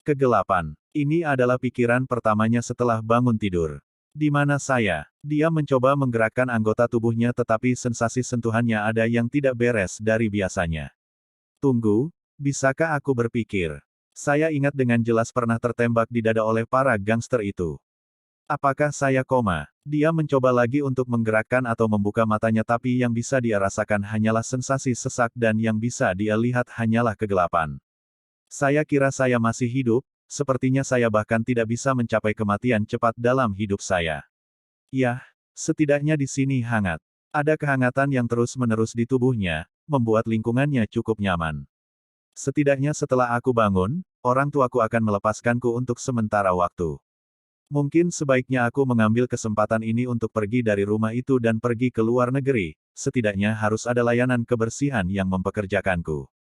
Kegelapan. Ini adalah pikiran pertamanya setelah bangun tidur. Di mana saya? Dia mencoba menggerakkan anggota tubuhnya tetapi sensasi sentuhannya ada yang tidak beres dari biasanya. Tunggu, bisakah aku berpikir? Saya ingat dengan jelas pernah tertembak di dada oleh para gangster itu. Apakah saya koma? Dia mencoba lagi untuk menggerakkan atau membuka matanya tapi yang bisa dia rasakan hanyalah sensasi sesak dan yang bisa dia lihat hanyalah kegelapan. Saya kira saya masih hidup, sepertinya saya bahkan tidak bisa mencapai kematian cepat dalam hidup saya. Yah, setidaknya di sini hangat. Ada kehangatan yang terus-menerus di tubuhnya, membuat lingkungannya cukup nyaman. Setidaknya setelah aku bangun, orang tuaku akan melepaskanku untuk sementara waktu. Mungkin sebaiknya aku mengambil kesempatan ini untuk pergi dari rumah itu dan pergi ke luar negeri, setidaknya harus ada layanan kebersihan yang mempekerjakanku.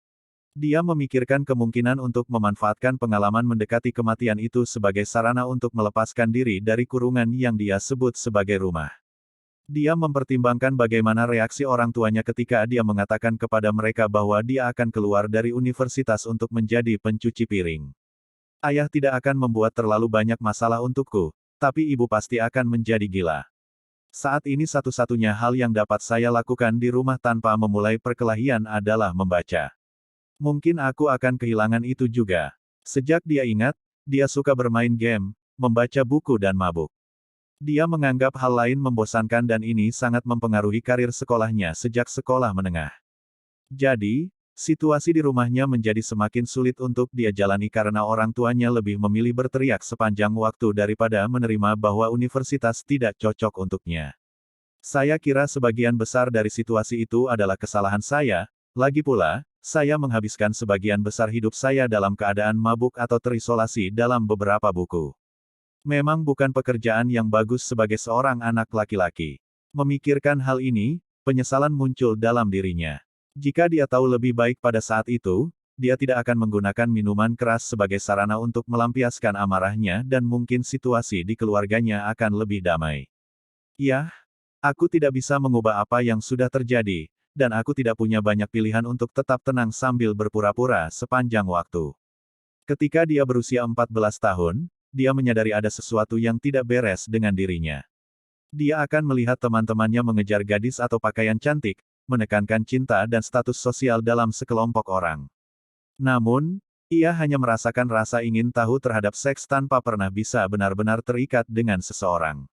Dia memikirkan kemungkinan untuk memanfaatkan pengalaman mendekati kematian itu sebagai sarana untuk melepaskan diri dari kurungan yang dia sebut sebagai rumah. Dia mempertimbangkan bagaimana reaksi orang tuanya ketika dia mengatakan kepada mereka bahwa dia akan keluar dari universitas untuk menjadi pencuci piring. Ayah tidak akan membuat terlalu banyak masalah untukku, tapi ibu pasti akan menjadi gila. Saat ini satu-satunya hal yang dapat saya lakukan di rumah tanpa memulai perkelahian adalah membaca. Mungkin aku akan kehilangan itu juga. Sejak dia ingat, dia suka bermain game, membaca buku dan mabuk. Dia menganggap hal lain membosankan dan ini sangat mempengaruhi karir sekolahnya sejak sekolah menengah. Jadi, situasi di rumahnya menjadi semakin sulit untuk dia jalani karena orang tuanya lebih memilih berteriak sepanjang waktu daripada menerima bahwa universitas tidak cocok untuknya. Saya kira sebagian besar dari situasi itu adalah kesalahan saya, lagi pula, saya menghabiskan sebagian besar hidup saya dalam keadaan mabuk atau terisolasi dalam beberapa buku. Memang bukan pekerjaan yang bagus sebagai seorang anak laki-laki. Memikirkan hal ini, penyesalan muncul dalam dirinya. Jika dia tahu lebih baik pada saat itu, dia tidak akan menggunakan minuman keras sebagai sarana untuk melampiaskan amarahnya dan mungkin situasi di keluarganya akan lebih damai. Yah, aku tidak bisa mengubah apa yang sudah terjadi, dan aku tidak punya banyak pilihan untuk tetap tenang sambil berpura-pura sepanjang waktu. Ketika dia berusia 14 tahun, dia menyadari ada sesuatu yang tidak beres dengan dirinya. Dia akan melihat teman-temannya mengejar gadis atau pakaian cantik, menekankan cinta dan status sosial dalam sekelompok orang. Namun, ia hanya merasakan rasa ingin tahu terhadap seks tanpa pernah bisa benar-benar terikat dengan seseorang.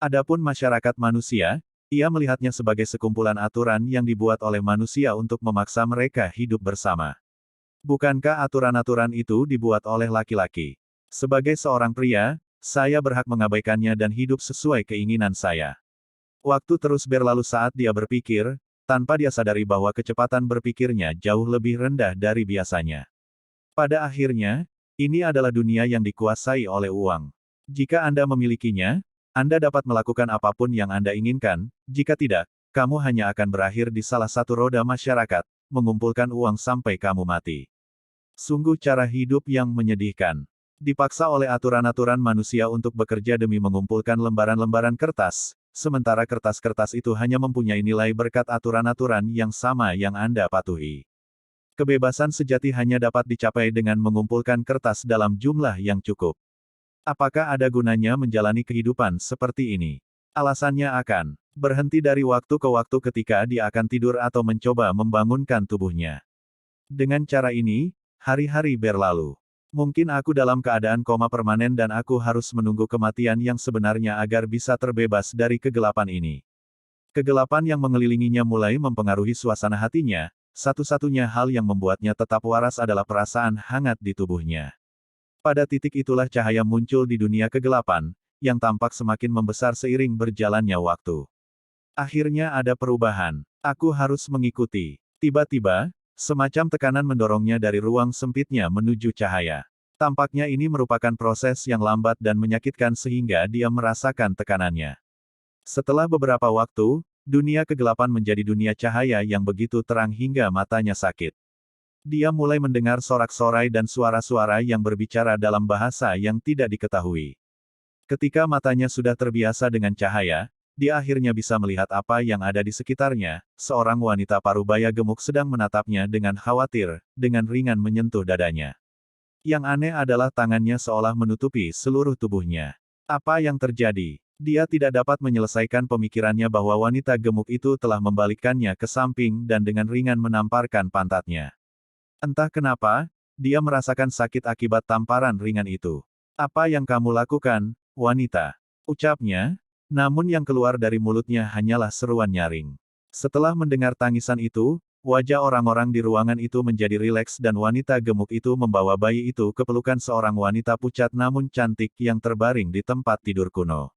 Adapun masyarakat manusia, ia melihatnya sebagai sekumpulan aturan yang dibuat oleh manusia untuk memaksa mereka hidup bersama. Bukankah aturan-aturan itu dibuat oleh laki-laki? Sebagai seorang pria, saya berhak mengabaikannya dan hidup sesuai keinginan saya. Waktu terus berlalu saat dia berpikir, tanpa dia sadari bahwa kecepatan berpikirnya jauh lebih rendah dari biasanya. Pada akhirnya, ini adalah dunia yang dikuasai oleh uang. Jika Anda memilikinya, Anda dapat melakukan apapun yang Anda inginkan, jika tidak, kamu hanya akan berakhir di salah satu roda masyarakat, mengumpulkan uang sampai kamu mati. Sungguh cara hidup yang menyedihkan. Dipaksa oleh aturan-aturan manusia untuk bekerja demi mengumpulkan lembaran-lembaran kertas, sementara kertas-kertas itu hanya mempunyai nilai berkat aturan-aturan yang sama yang Anda patuhi. Kebebasan sejati hanya dapat dicapai dengan mengumpulkan kertas dalam jumlah yang cukup. Apakah ada gunanya menjalani kehidupan seperti ini? Alasannya akan berhenti dari waktu ke waktu ketika dia akan tidur atau mencoba membangunkan tubuhnya. Dengan cara ini, hari-hari berlalu. Mungkin aku dalam keadaan koma permanen dan aku harus menunggu kematian yang sebenarnya agar bisa terbebas dari kegelapan ini. Kegelapan yang mengelilinginya mulai mempengaruhi suasana hatinya, satu-satunya hal yang membuatnya tetap waras adalah perasaan hangat di tubuhnya. Pada titik itulah cahaya muncul di dunia kegelapan, yang tampak semakin membesar seiring berjalannya waktu. Akhirnya ada perubahan. Aku harus mengikuti. Tiba-tiba, semacam tekanan mendorongnya dari ruang sempitnya menuju cahaya. Tampaknya ini merupakan proses yang lambat dan menyakitkan sehingga dia merasakan tekanannya. Setelah beberapa waktu, dunia kegelapan menjadi dunia cahaya yang begitu terang hingga matanya sakit. Dia mulai mendengar sorak-sorai dan suara-suara yang berbicara dalam bahasa yang tidak diketahui. Ketika matanya sudah terbiasa dengan cahaya, dia akhirnya bisa melihat apa yang ada di sekitarnya. Seorang wanita parubaya gemuk sedang menatapnya dengan khawatir, dengan ringan menyentuh dadanya. Yang aneh adalah tangannya seolah menutupi seluruh tubuhnya. Apa yang terjadi? Dia tidak dapat menyelesaikan pemikirannya bahwa wanita gemuk itu telah membalikkannya ke samping dan dengan ringan menamparkan pantatnya. Entah kenapa, dia merasakan sakit akibat tamparan ringan itu. Apa yang kamu lakukan, wanita? Ucapnya, namun yang keluar dari mulutnya hanyalah seruan nyaring. Setelah mendengar tangisan itu, wajah orang-orang di ruangan itu menjadi rileks dan wanita gemuk itu membawa bayi itu ke pelukan seorang wanita pucat namun cantik yang terbaring di tempat tidur kuno.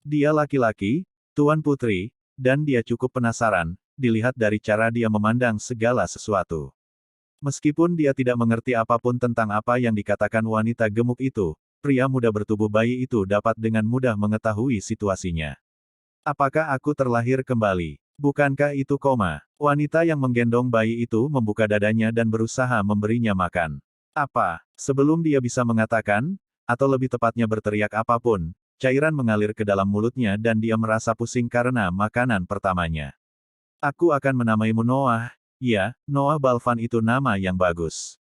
Dia laki-laki, Tuan Putri, dan dia cukup penasaran, dilihat dari cara dia memandang segala sesuatu. Meskipun dia tidak mengerti apapun tentang apa yang dikatakan wanita gemuk itu, pria muda bertubuh bayi itu dapat dengan mudah mengetahui situasinya. Apakah aku terlahir kembali? Bukankah itu koma? Wanita yang menggendong bayi itu membuka dadanya dan berusaha memberinya makan. Apa? Sebelum dia bisa mengatakan, atau lebih tepatnya berteriak apapun, cairan mengalir ke dalam mulutnya dan dia merasa pusing karena makanan pertamanya. Aku akan menamaimu Noah. Ya, Noah Balvan itu nama yang bagus.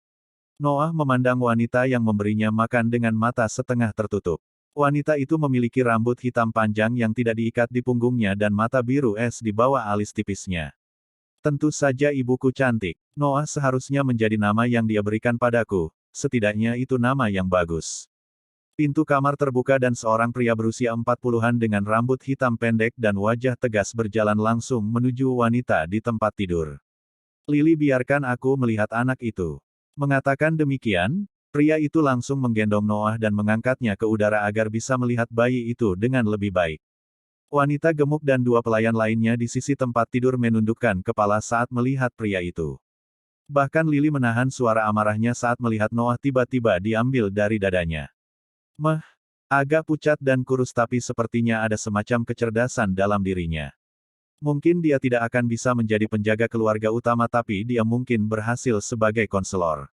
Noah memandang wanita yang memberinya makan dengan mata setengah tertutup. Wanita itu memiliki rambut hitam panjang yang tidak diikat di punggungnya dan mata biru es di bawah alis tipisnya. Tentu saja ibuku cantik. Noah seharusnya menjadi nama yang dia berikan padaku, setidaknya itu nama yang bagus. Pintu kamar terbuka dan seorang pria berusia 40-an dengan rambut hitam pendek dan wajah tegas berjalan langsung menuju wanita di tempat tidur. Lili, biarkan aku melihat anak itu. Mengatakan demikian, pria itu langsung menggendong Noah dan mengangkatnya ke udara agar bisa melihat bayi itu dengan lebih baik. Wanita gemuk dan dua pelayan lainnya di sisi tempat tidur menundukkan kepala saat melihat pria itu. Bahkan Lili menahan suara amarahnya saat melihat Noah tiba-tiba diambil dari dadanya. Agak pucat dan kurus tapi sepertinya ada semacam kecerdasan dalam dirinya. Mungkin dia tidak akan bisa menjadi penjaga keluarga utama tapi dia mungkin berhasil sebagai konselor.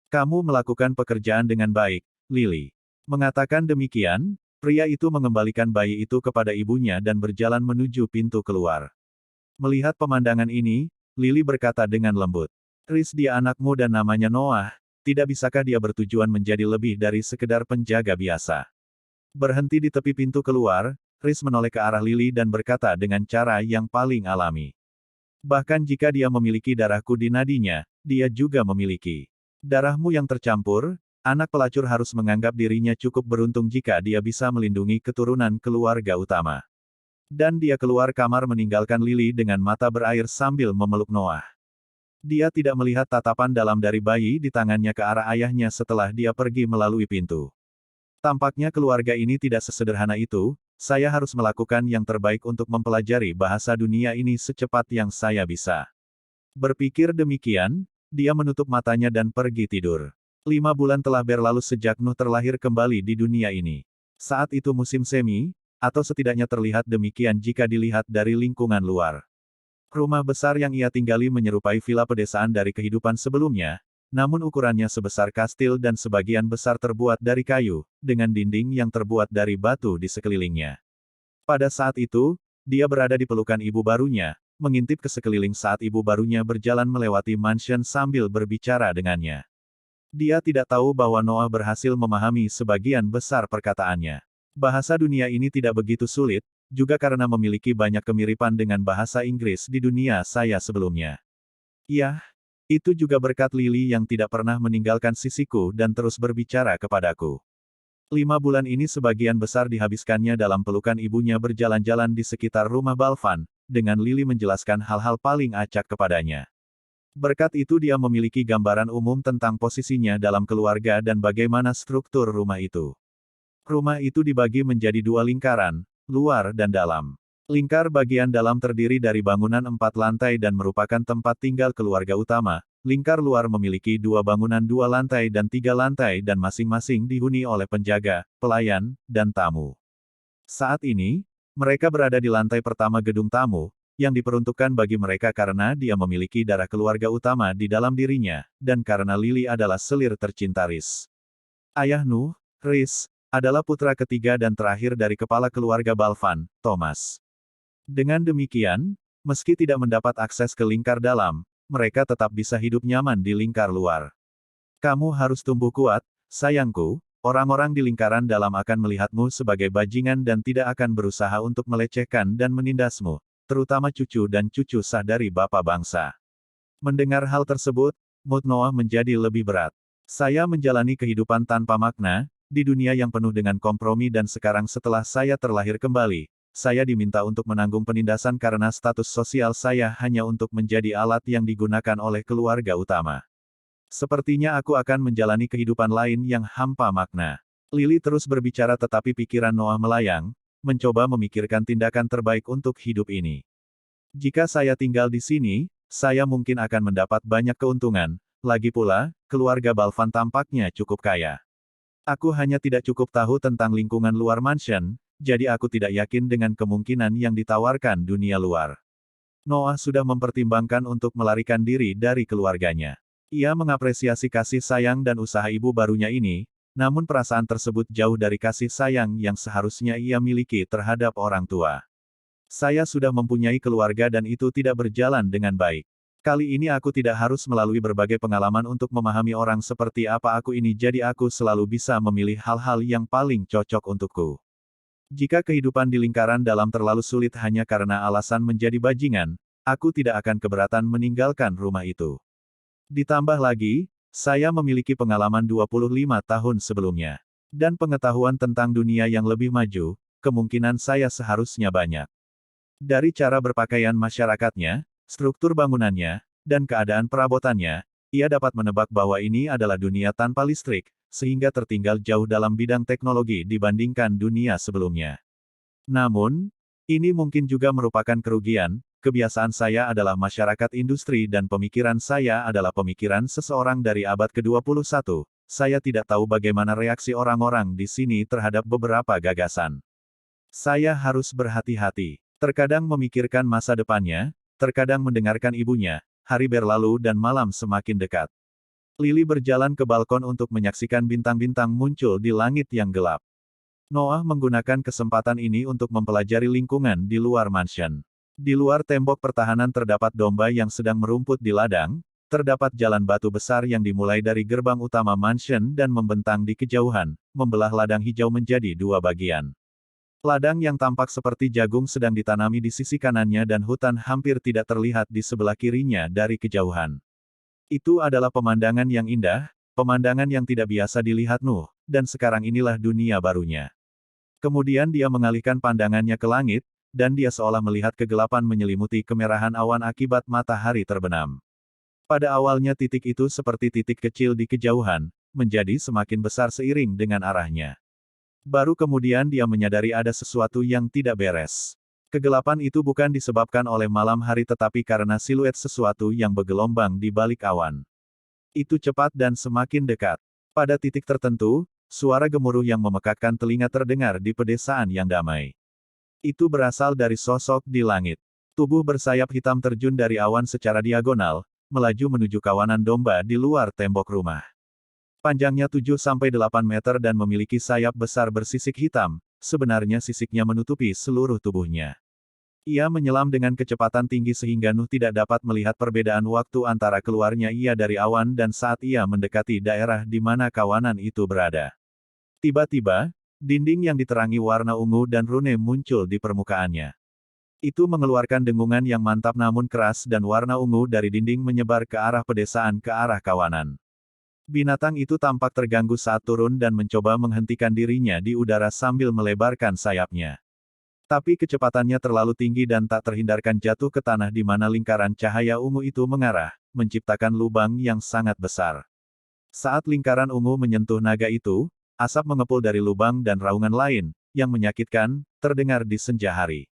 Kamu melakukan pekerjaan dengan baik, Lili. Mengatakan demikian, pria itu mengembalikan bayi itu kepada ibunya dan berjalan menuju pintu keluar. Melihat pemandangan ini, Lili berkata dengan lembut. Chris, dia anakmu dan namanya Noah, tidak bisakah dia bertujuan menjadi lebih dari sekedar penjaga biasa? Berhenti di tepi pintu keluar, Chris menoleh ke arah Lili dan berkata dengan cara yang paling alami. Bahkan jika dia memiliki darahku di nadinya, dia juga memiliki darahmu yang tercampur. Anak pelacur harus menganggap dirinya cukup beruntung jika dia bisa melindungi keturunan keluarga utama. Dan dia keluar kamar meninggalkan Lili dengan mata berair sambil memeluk Noah. Dia tidak melihat tatapan dalam dari bayi di tangannya ke arah ayahnya setelah dia pergi melalui pintu. Tampaknya keluarga ini tidak sesederhana itu. Saya harus melakukan yang terbaik untuk mempelajari bahasa dunia ini secepat yang saya bisa. Berpikir demikian, dia menutup matanya dan pergi tidur. 5 bulan telah berlalu sejak Nuh terlahir kembali di dunia ini. Saat itu musim semi, atau setidaknya terlihat demikian jika dilihat dari lingkungan luar. Rumah besar yang ia tinggali menyerupai villa pedesaan dari kehidupan sebelumnya, namun ukurannya sebesar kastil dan sebagian besar terbuat dari kayu, dengan dinding yang terbuat dari batu di sekelilingnya. Pada saat itu, dia berada di pelukan ibu barunya, mengintip ke sekeliling saat ibu barunya berjalan melewati mansion sambil berbicara dengannya. Dia tidak tahu bahwa Noah berhasil memahami sebagian besar perkataannya. Bahasa dunia ini tidak begitu sulit, juga karena memiliki banyak kemiripan dengan bahasa Inggris di dunia saya sebelumnya. Yah, itu juga berkat Lili yang tidak pernah meninggalkan sisiku dan terus berbicara kepadaku. 5 bulan ini sebagian besar dihabiskannya dalam pelukan ibunya berjalan-jalan di sekitar rumah Balvan, dengan Lili menjelaskan hal-hal paling acak kepadanya. Berkat itu dia memiliki gambaran umum tentang posisinya dalam keluarga dan bagaimana struktur rumah itu. Rumah itu dibagi menjadi 2 lingkaran, luar dan dalam. Lingkar bagian dalam terdiri dari bangunan 4 lantai dan merupakan tempat tinggal keluarga utama. Lingkar luar memiliki 2 bangunan 2 lantai dan 3 lantai dan masing-masing dihuni oleh penjaga, pelayan, dan tamu. Saat ini, mereka berada di lantai pertama gedung tamu, yang diperuntukkan bagi mereka karena dia memiliki darah keluarga utama di dalam dirinya, dan karena Lili adalah selir tercinta Riz. Ayah Nuh, Riz, adalah putra ketiga dan terakhir dari kepala keluarga Balvan, Thomas. Dengan demikian, meski tidak mendapat akses ke lingkar dalam, mereka tetap bisa hidup nyaman di lingkar luar. Kamu harus tumbuh kuat, sayangku. Orang-orang di lingkaran dalam akan melihatmu sebagai bajingan dan tidak akan berusaha untuk melecehkan dan menindasmu, terutama cucu dan cucu sah dari Bapak Bangsa. Mendengar hal tersebut, mood Noah menjadi lebih berat. Saya menjalani kehidupan tanpa makna, di dunia yang penuh dengan kompromi dan sekarang setelah saya terlahir kembali, saya diminta untuk menanggung penindasan karena status sosial saya hanya untuk menjadi alat yang digunakan oleh keluarga utama. Sepertinya aku akan menjalani kehidupan lain yang hampa makna. Lily terus berbicara tetapi pikiran Noah melayang, mencoba memikirkan tindakan terbaik untuk hidup ini. Jika saya tinggal di sini, saya mungkin akan mendapat banyak keuntungan, lagi pula, keluarga Balvan tampaknya cukup kaya. Aku hanya tidak cukup tahu tentang lingkungan luar mansion, jadi aku tidak yakin dengan kemungkinan yang ditawarkan dunia luar. Noah sudah mempertimbangkan untuk melarikan diri dari keluarganya. Ia mengapresiasi kasih sayang dan usaha ibu barunya ini, namun perasaan tersebut jauh dari kasih sayang yang seharusnya ia miliki terhadap orang tua. Saya sudah mempunyai keluarga dan itu tidak berjalan dengan baik. Kali ini aku tidak harus melalui berbagai pengalaman untuk memahami orang seperti apa aku ini jadi aku selalu bisa memilih hal-hal yang paling cocok untukku. Jika kehidupan di lingkaran dalam terlalu sulit hanya karena alasan menjadi bajingan, aku tidak akan keberatan meninggalkan rumah itu. Ditambah lagi, saya memiliki pengalaman 25 tahun sebelumnya. Dan pengetahuan tentang dunia yang lebih maju, kemungkinan saya seharusnya banyak. Dari cara berpakaian masyarakatnya, struktur bangunannya, dan keadaan perabotannya, ia dapat menebak bahwa ini adalah dunia tanpa listrik, sehingga tertinggal jauh dalam bidang teknologi dibandingkan dunia sebelumnya. Namun, ini mungkin juga merupakan kerugian. Kebiasaan saya adalah masyarakat industri dan pemikiran saya adalah pemikiran seseorang dari abad ke-21. Saya tidak tahu bagaimana reaksi orang-orang di sini terhadap beberapa gagasan. Saya harus berhati-hati. Terkadang memikirkan masa depannya, terkadang mendengarkan ibunya, hari berlalu dan malam semakin dekat. Lily berjalan ke balkon untuk menyaksikan bintang-bintang muncul di langit yang gelap. Noah menggunakan kesempatan ini untuk mempelajari lingkungan di luar mansion. Di luar tembok pertahanan terdapat domba yang sedang merumput di ladang, terdapat jalan batu besar yang dimulai dari gerbang utama mansion dan membentang di kejauhan, membelah ladang hijau menjadi dua bagian. Ladang yang tampak seperti jagung sedang ditanami di sisi kanannya dan hutan hampir tidak terlihat di sebelah kirinya dari kejauhan. Itu adalah pemandangan yang indah, pemandangan yang tidak biasa dilihat Nuh, dan sekarang inilah dunia barunya. Kemudian dia mengalihkan pandangannya ke langit, dan dia seolah melihat kegelapan menyelimuti kemerahan awan akibat matahari terbenam. Pada awalnya titik itu seperti titik kecil di kejauhan, menjadi semakin besar seiring dengan arahnya. Baru kemudian dia menyadari ada sesuatu yang tidak beres. Kegelapan itu bukan disebabkan oleh malam hari tetapi karena siluet sesuatu yang bergelombang di balik awan. Itu cepat dan semakin dekat. Pada titik tertentu, suara gemuruh yang memekakkan telinga terdengar di pedesaan yang damai. Itu berasal dari sosok di langit. Tubuh bersayap hitam terjun dari awan secara diagonal, melaju menuju kawanan domba di luar tembok rumah. Panjangnya 7-8 meter dan memiliki sayap besar bersisik hitam, sebenarnya sisiknya menutupi seluruh tubuhnya. Ia menyelam dengan kecepatan tinggi sehingga Nuh tidak dapat melihat perbedaan waktu antara keluarnya ia dari awan dan saat ia mendekati daerah di mana kawanan itu berada. Tiba-tiba, dinding yang diterangi warna ungu dan rune muncul di permukaannya. Itu mengeluarkan dengungan yang mantap namun keras dan warna ungu dari dinding menyebar ke arah pedesaan ke arah kawanan. Binatang itu tampak terganggu saat turun dan mencoba menghentikan dirinya di udara sambil melebarkan sayapnya. Tapi kecepatannya terlalu tinggi dan tak terhindarkan jatuh ke tanah di mana lingkaran cahaya ungu itu mengarah, menciptakan lubang yang sangat besar. Saat lingkaran ungu menyentuh naga itu, asap mengepul dari lubang dan raungan lain, yang menyakitkan, terdengar di senja hari.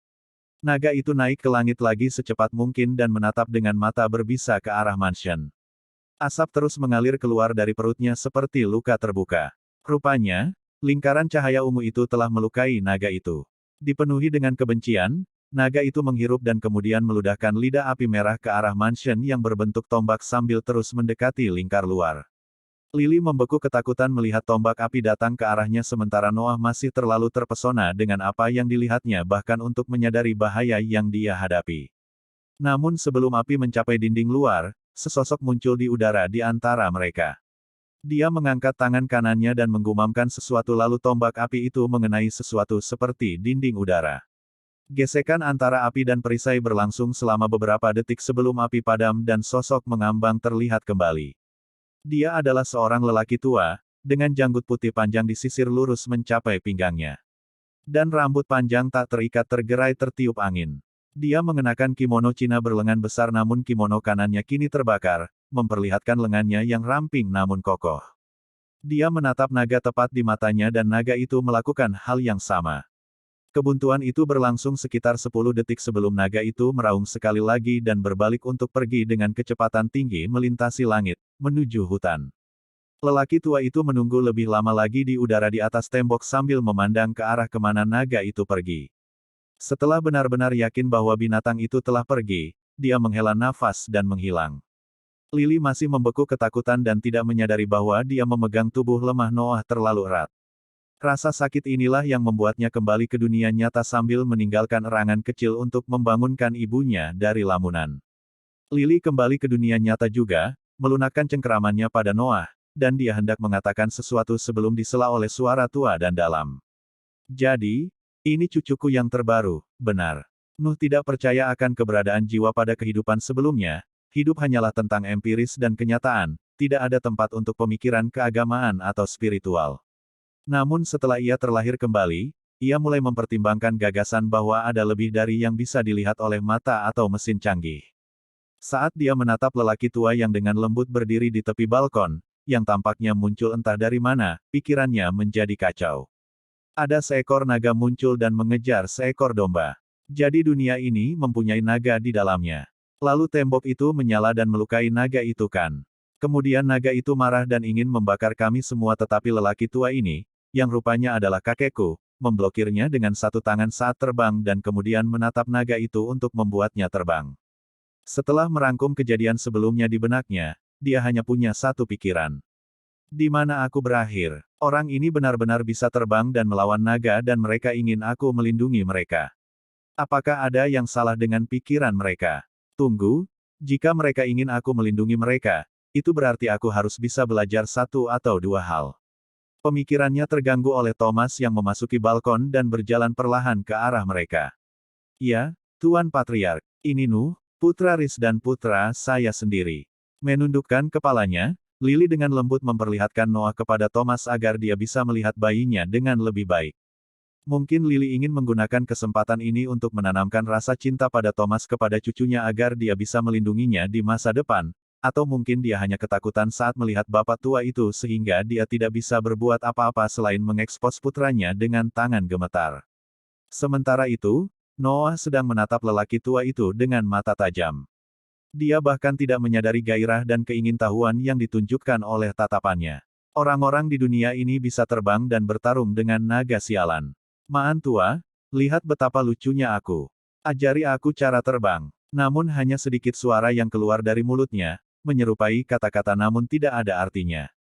Naga itu naik ke langit lagi secepat mungkin dan menatap dengan mata berbisa ke arah mansion. Asap terus mengalir keluar dari perutnya seperti luka terbuka. Rupanya, lingkaran cahaya ungu itu telah melukai naga itu. Dipenuhi dengan kebencian, naga itu menghirup dan kemudian meludahkan lidah api merah ke arah mansion yang berbentuk tombak sambil terus mendekati lingkar luar. Lily membeku ketakutan melihat tombak api datang ke arahnya sementara Noah masih terlalu terpesona dengan apa yang dilihatnya bahkan untuk menyadari bahaya yang dia hadapi. Namun sebelum api mencapai dinding luar, sesosok muncul di udara di antara mereka. Dia mengangkat tangan kanannya dan menggumamkan sesuatu lalu tombak api itu mengenai sesuatu seperti dinding udara. Gesekan antara api dan perisai berlangsung selama beberapa detik sebelum api padam dan sosok mengambang terlihat kembali. Dia adalah seorang lelaki tua, dengan janggut putih panjang di sisir lurus mencapai pinggangnya. Dan rambut panjang tak terikat tergerai tertiup angin. Dia mengenakan kimono Cina berlengan besar namun kimono kanannya kini terbakar, memperlihatkan lengannya yang ramping namun kokoh. Dia menatap naga tepat di matanya dan naga itu melakukan hal yang sama. Kebuntuan itu berlangsung sekitar 10 detik sebelum naga itu meraung sekali lagi dan berbalik untuk pergi dengan kecepatan tinggi melintasi langit, menuju hutan. Lelaki tua itu menunggu lebih lama lagi di udara di atas tembok sambil memandang ke arah kemana naga itu pergi. Setelah benar-benar yakin bahwa binatang itu telah pergi, dia menghela nafas dan menghilang. Lily masih membeku ketakutan dan tidak menyadari bahwa dia memegang tubuh lemah Noah terlalu erat. Rasa sakit inilah yang membuatnya kembali ke dunia nyata sambil meninggalkan erangan kecil untuk membangunkan ibunya dari lamunan. Lily kembali ke dunia nyata juga, melunakkan cengkeramannya pada Noah, dan dia hendak mengatakan sesuatu sebelum disela oleh suara tua dan dalam. Jadi, ini cucuku yang terbaru, benar. Nuh tidak percaya akan keberadaan jiwa pada kehidupan sebelumnya, hidup hanyalah tentang empiris dan kenyataan, tidak ada tempat untuk pemikiran keagamaan atau spiritual. Namun setelah ia terlahir kembali, ia mulai mempertimbangkan gagasan bahwa ada lebih dari yang bisa dilihat oleh mata atau mesin canggih. Saat dia menatap lelaki tua yang dengan lembut berdiri di tepi balkon, yang tampaknya muncul entah dari mana, pikirannya menjadi kacau. Ada seekor naga muncul dan mengejar seekor domba. Jadi dunia ini mempunyai naga di dalamnya. Lalu tembok itu menyala dan melukai naga itu kan. Kemudian naga itu marah dan ingin membakar kami semua tetapi lelaki tua ini, yang rupanya adalah kakekku, memblokirnya dengan satu tangan saat terbang dan kemudian menatap naga itu untuk membuatnya terbang. Setelah merangkum kejadian sebelumnya di benaknya, dia hanya punya satu pikiran. Di mana aku berakhir? Orang ini benar-benar bisa terbang dan melawan naga dan mereka ingin aku melindungi mereka. Apakah ada yang salah dengan pikiran mereka? Tunggu, jika mereka ingin aku melindungi mereka, itu berarti aku harus bisa belajar satu atau dua hal. Pemikirannya terganggu oleh Thomas yang memasuki balkon dan berjalan perlahan ke arah mereka. Ya, Tuan Patriark, ini Nuh, putra Riz dan putra saya sendiri. Menundukkan kepalanya, Lily dengan lembut memperlihatkan Noah kepada Thomas agar dia bisa melihat bayinya dengan lebih baik. Mungkin Lily ingin menggunakan kesempatan ini untuk menanamkan rasa cinta pada Thomas kepada cucunya agar dia bisa melindunginya di masa depan, atau mungkin dia hanya ketakutan saat melihat bapak tua itu sehingga dia tidak bisa berbuat apa-apa selain mengekspos putranya dengan tangan gemetar. Sementara itu, Noah sedang menatap lelaki tua itu dengan mata tajam. Dia bahkan tidak menyadari gairah dan keingintahuan yang ditunjukkan oleh tatapannya. Orang-orang di dunia ini bisa terbang dan bertarung dengan naga sialan. Maan tua, lihat betapa lucunya aku. Ajari aku cara terbang. Namun hanya sedikit suara yang keluar dari mulutnya, menyerupai kata-kata namun tidak ada artinya.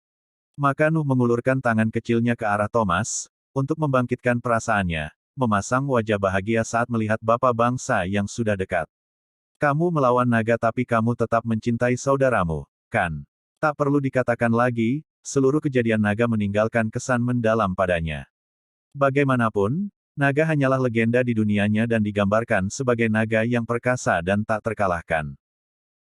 Maka Nuh mengulurkan tangan kecilnya ke arah Thomas, untuk membangkitkan perasaannya, memasang wajah bahagia saat melihat bapa bangsa yang sudah dekat. Kamu melawan naga tapi kamu tetap mencintai saudaramu, kan? Tak perlu dikatakan lagi, seluruh kejadian naga meninggalkan kesan mendalam padanya. Bagaimanapun, naga hanyalah legenda di dunianya dan digambarkan sebagai naga yang perkasa dan tak terkalahkan.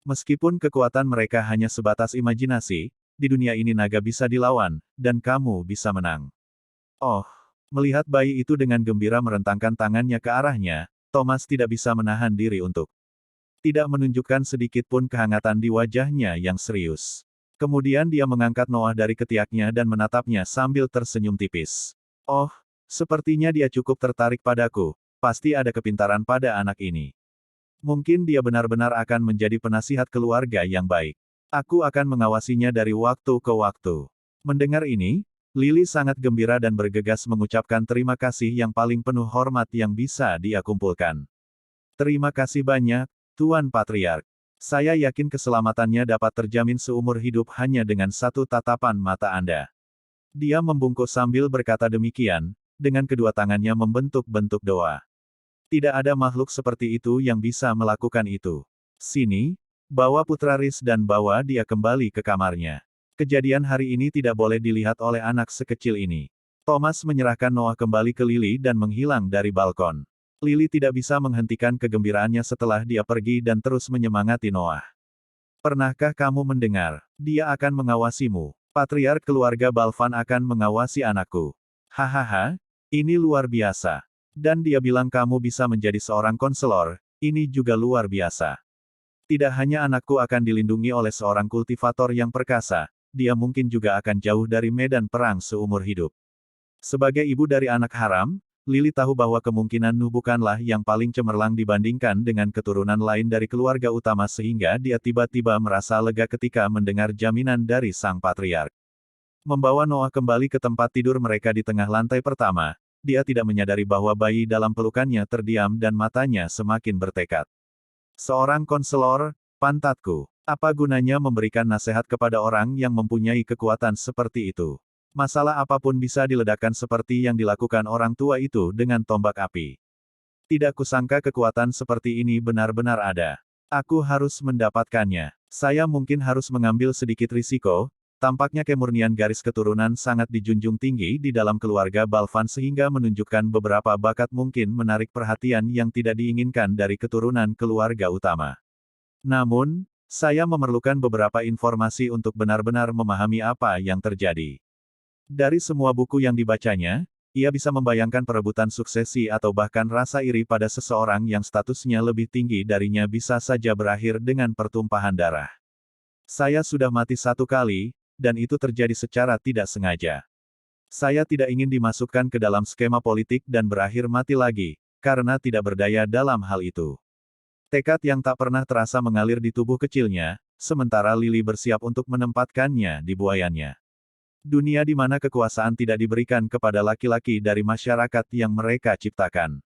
Meskipun kekuatan mereka hanya sebatas imajinasi, di dunia ini naga bisa dilawan, dan kamu bisa menang. Oh, melihat bayi itu dengan gembira merentangkan tangannya ke arahnya, Thomas tidak bisa menahan diri untuk tidak menunjukkan sedikit pun kehangatan di wajahnya yang serius. Kemudian dia mengangkat Noah dari ketiaknya dan menatapnya sambil tersenyum tipis. Oh, sepertinya dia cukup tertarik padaku, pasti ada kepintaran pada anak ini. Mungkin dia benar-benar akan menjadi penasihat keluarga yang baik. Aku akan mengawasinya dari waktu ke waktu. Mendengar ini, Lily sangat gembira dan bergegas mengucapkan terima kasih yang paling penuh hormat yang bisa dia kumpulkan. Terima kasih banyak, Tuan Patriark. Saya yakin keselamatannya dapat terjamin seumur hidup hanya dengan satu tatapan mata Anda. Dia membungkuk sambil berkata demikian, dengan kedua tangannya membentuk-bentuk doa. Tidak ada makhluk seperti itu yang bisa melakukan itu. Sini, bawa putra Riz dan bawa dia kembali ke kamarnya. Kejadian hari ini tidak boleh dilihat oleh anak sekecil ini. Thomas menyerahkan Noah kembali ke Lily dan menghilang dari balkon. Lily tidak bisa menghentikan kegembiraannya setelah dia pergi dan terus menyemangati Noah. Pernahkah kamu mendengar? Dia akan mengawasimu. Patriark keluarga Balvan akan mengawasi anakku. Hahaha, ini luar biasa. Dan dia bilang kamu bisa menjadi seorang konselor, ini juga luar biasa. Tidak hanya anakku akan dilindungi oleh seorang kultivator yang perkasa, dia mungkin juga akan jauh dari medan perang seumur hidup. Sebagai ibu dari anak haram, Lily tahu bahwa kemungkinan Nuh bukanlah yang paling cemerlang dibandingkan dengan keturunan lain dari keluarga utama sehingga dia tiba-tiba merasa lega ketika mendengar jaminan dari sang patriark. Membawa Noah kembali ke tempat tidur mereka di tengah lantai pertama, dia tidak menyadari bahwa bayi dalam pelukannya terdiam dan matanya semakin bertekad. Seorang konselor, pantatku. Apa gunanya memberikan nasihat kepada orang yang mempunyai kekuatan seperti itu? Masalah apapun bisa diledakkan seperti yang dilakukan orang tua itu dengan tombak api. Tidak kusangka kekuatan seperti ini benar-benar ada. Aku harus mendapatkannya. Saya mungkin harus mengambil sedikit risiko. Tampaknya kemurnian garis keturunan sangat dijunjung tinggi di dalam keluarga Balvan sehingga menunjukkan beberapa bakat mungkin menarik perhatian yang tidak diinginkan dari keturunan keluarga utama. Namun, saya memerlukan beberapa informasi untuk benar-benar memahami apa yang terjadi. Dari semua buku yang dibacanya, ia bisa membayangkan perebutan suksesi atau bahkan rasa iri pada seseorang yang statusnya lebih tinggi darinya bisa saja berakhir dengan pertumpahan darah. Saya sudah mati 1 kali, dan itu terjadi secara tidak sengaja. Saya tidak ingin dimasukkan ke dalam skema politik dan berakhir mati lagi, karena tidak berdaya dalam hal itu. Tekad yang tak pernah terasa mengalir di tubuh kecilnya, sementara Lily bersiap untuk menempatkannya di buayannya. Dunia di mana kekuasaan tidak diberikan kepada laki-laki dari masyarakat yang mereka ciptakan.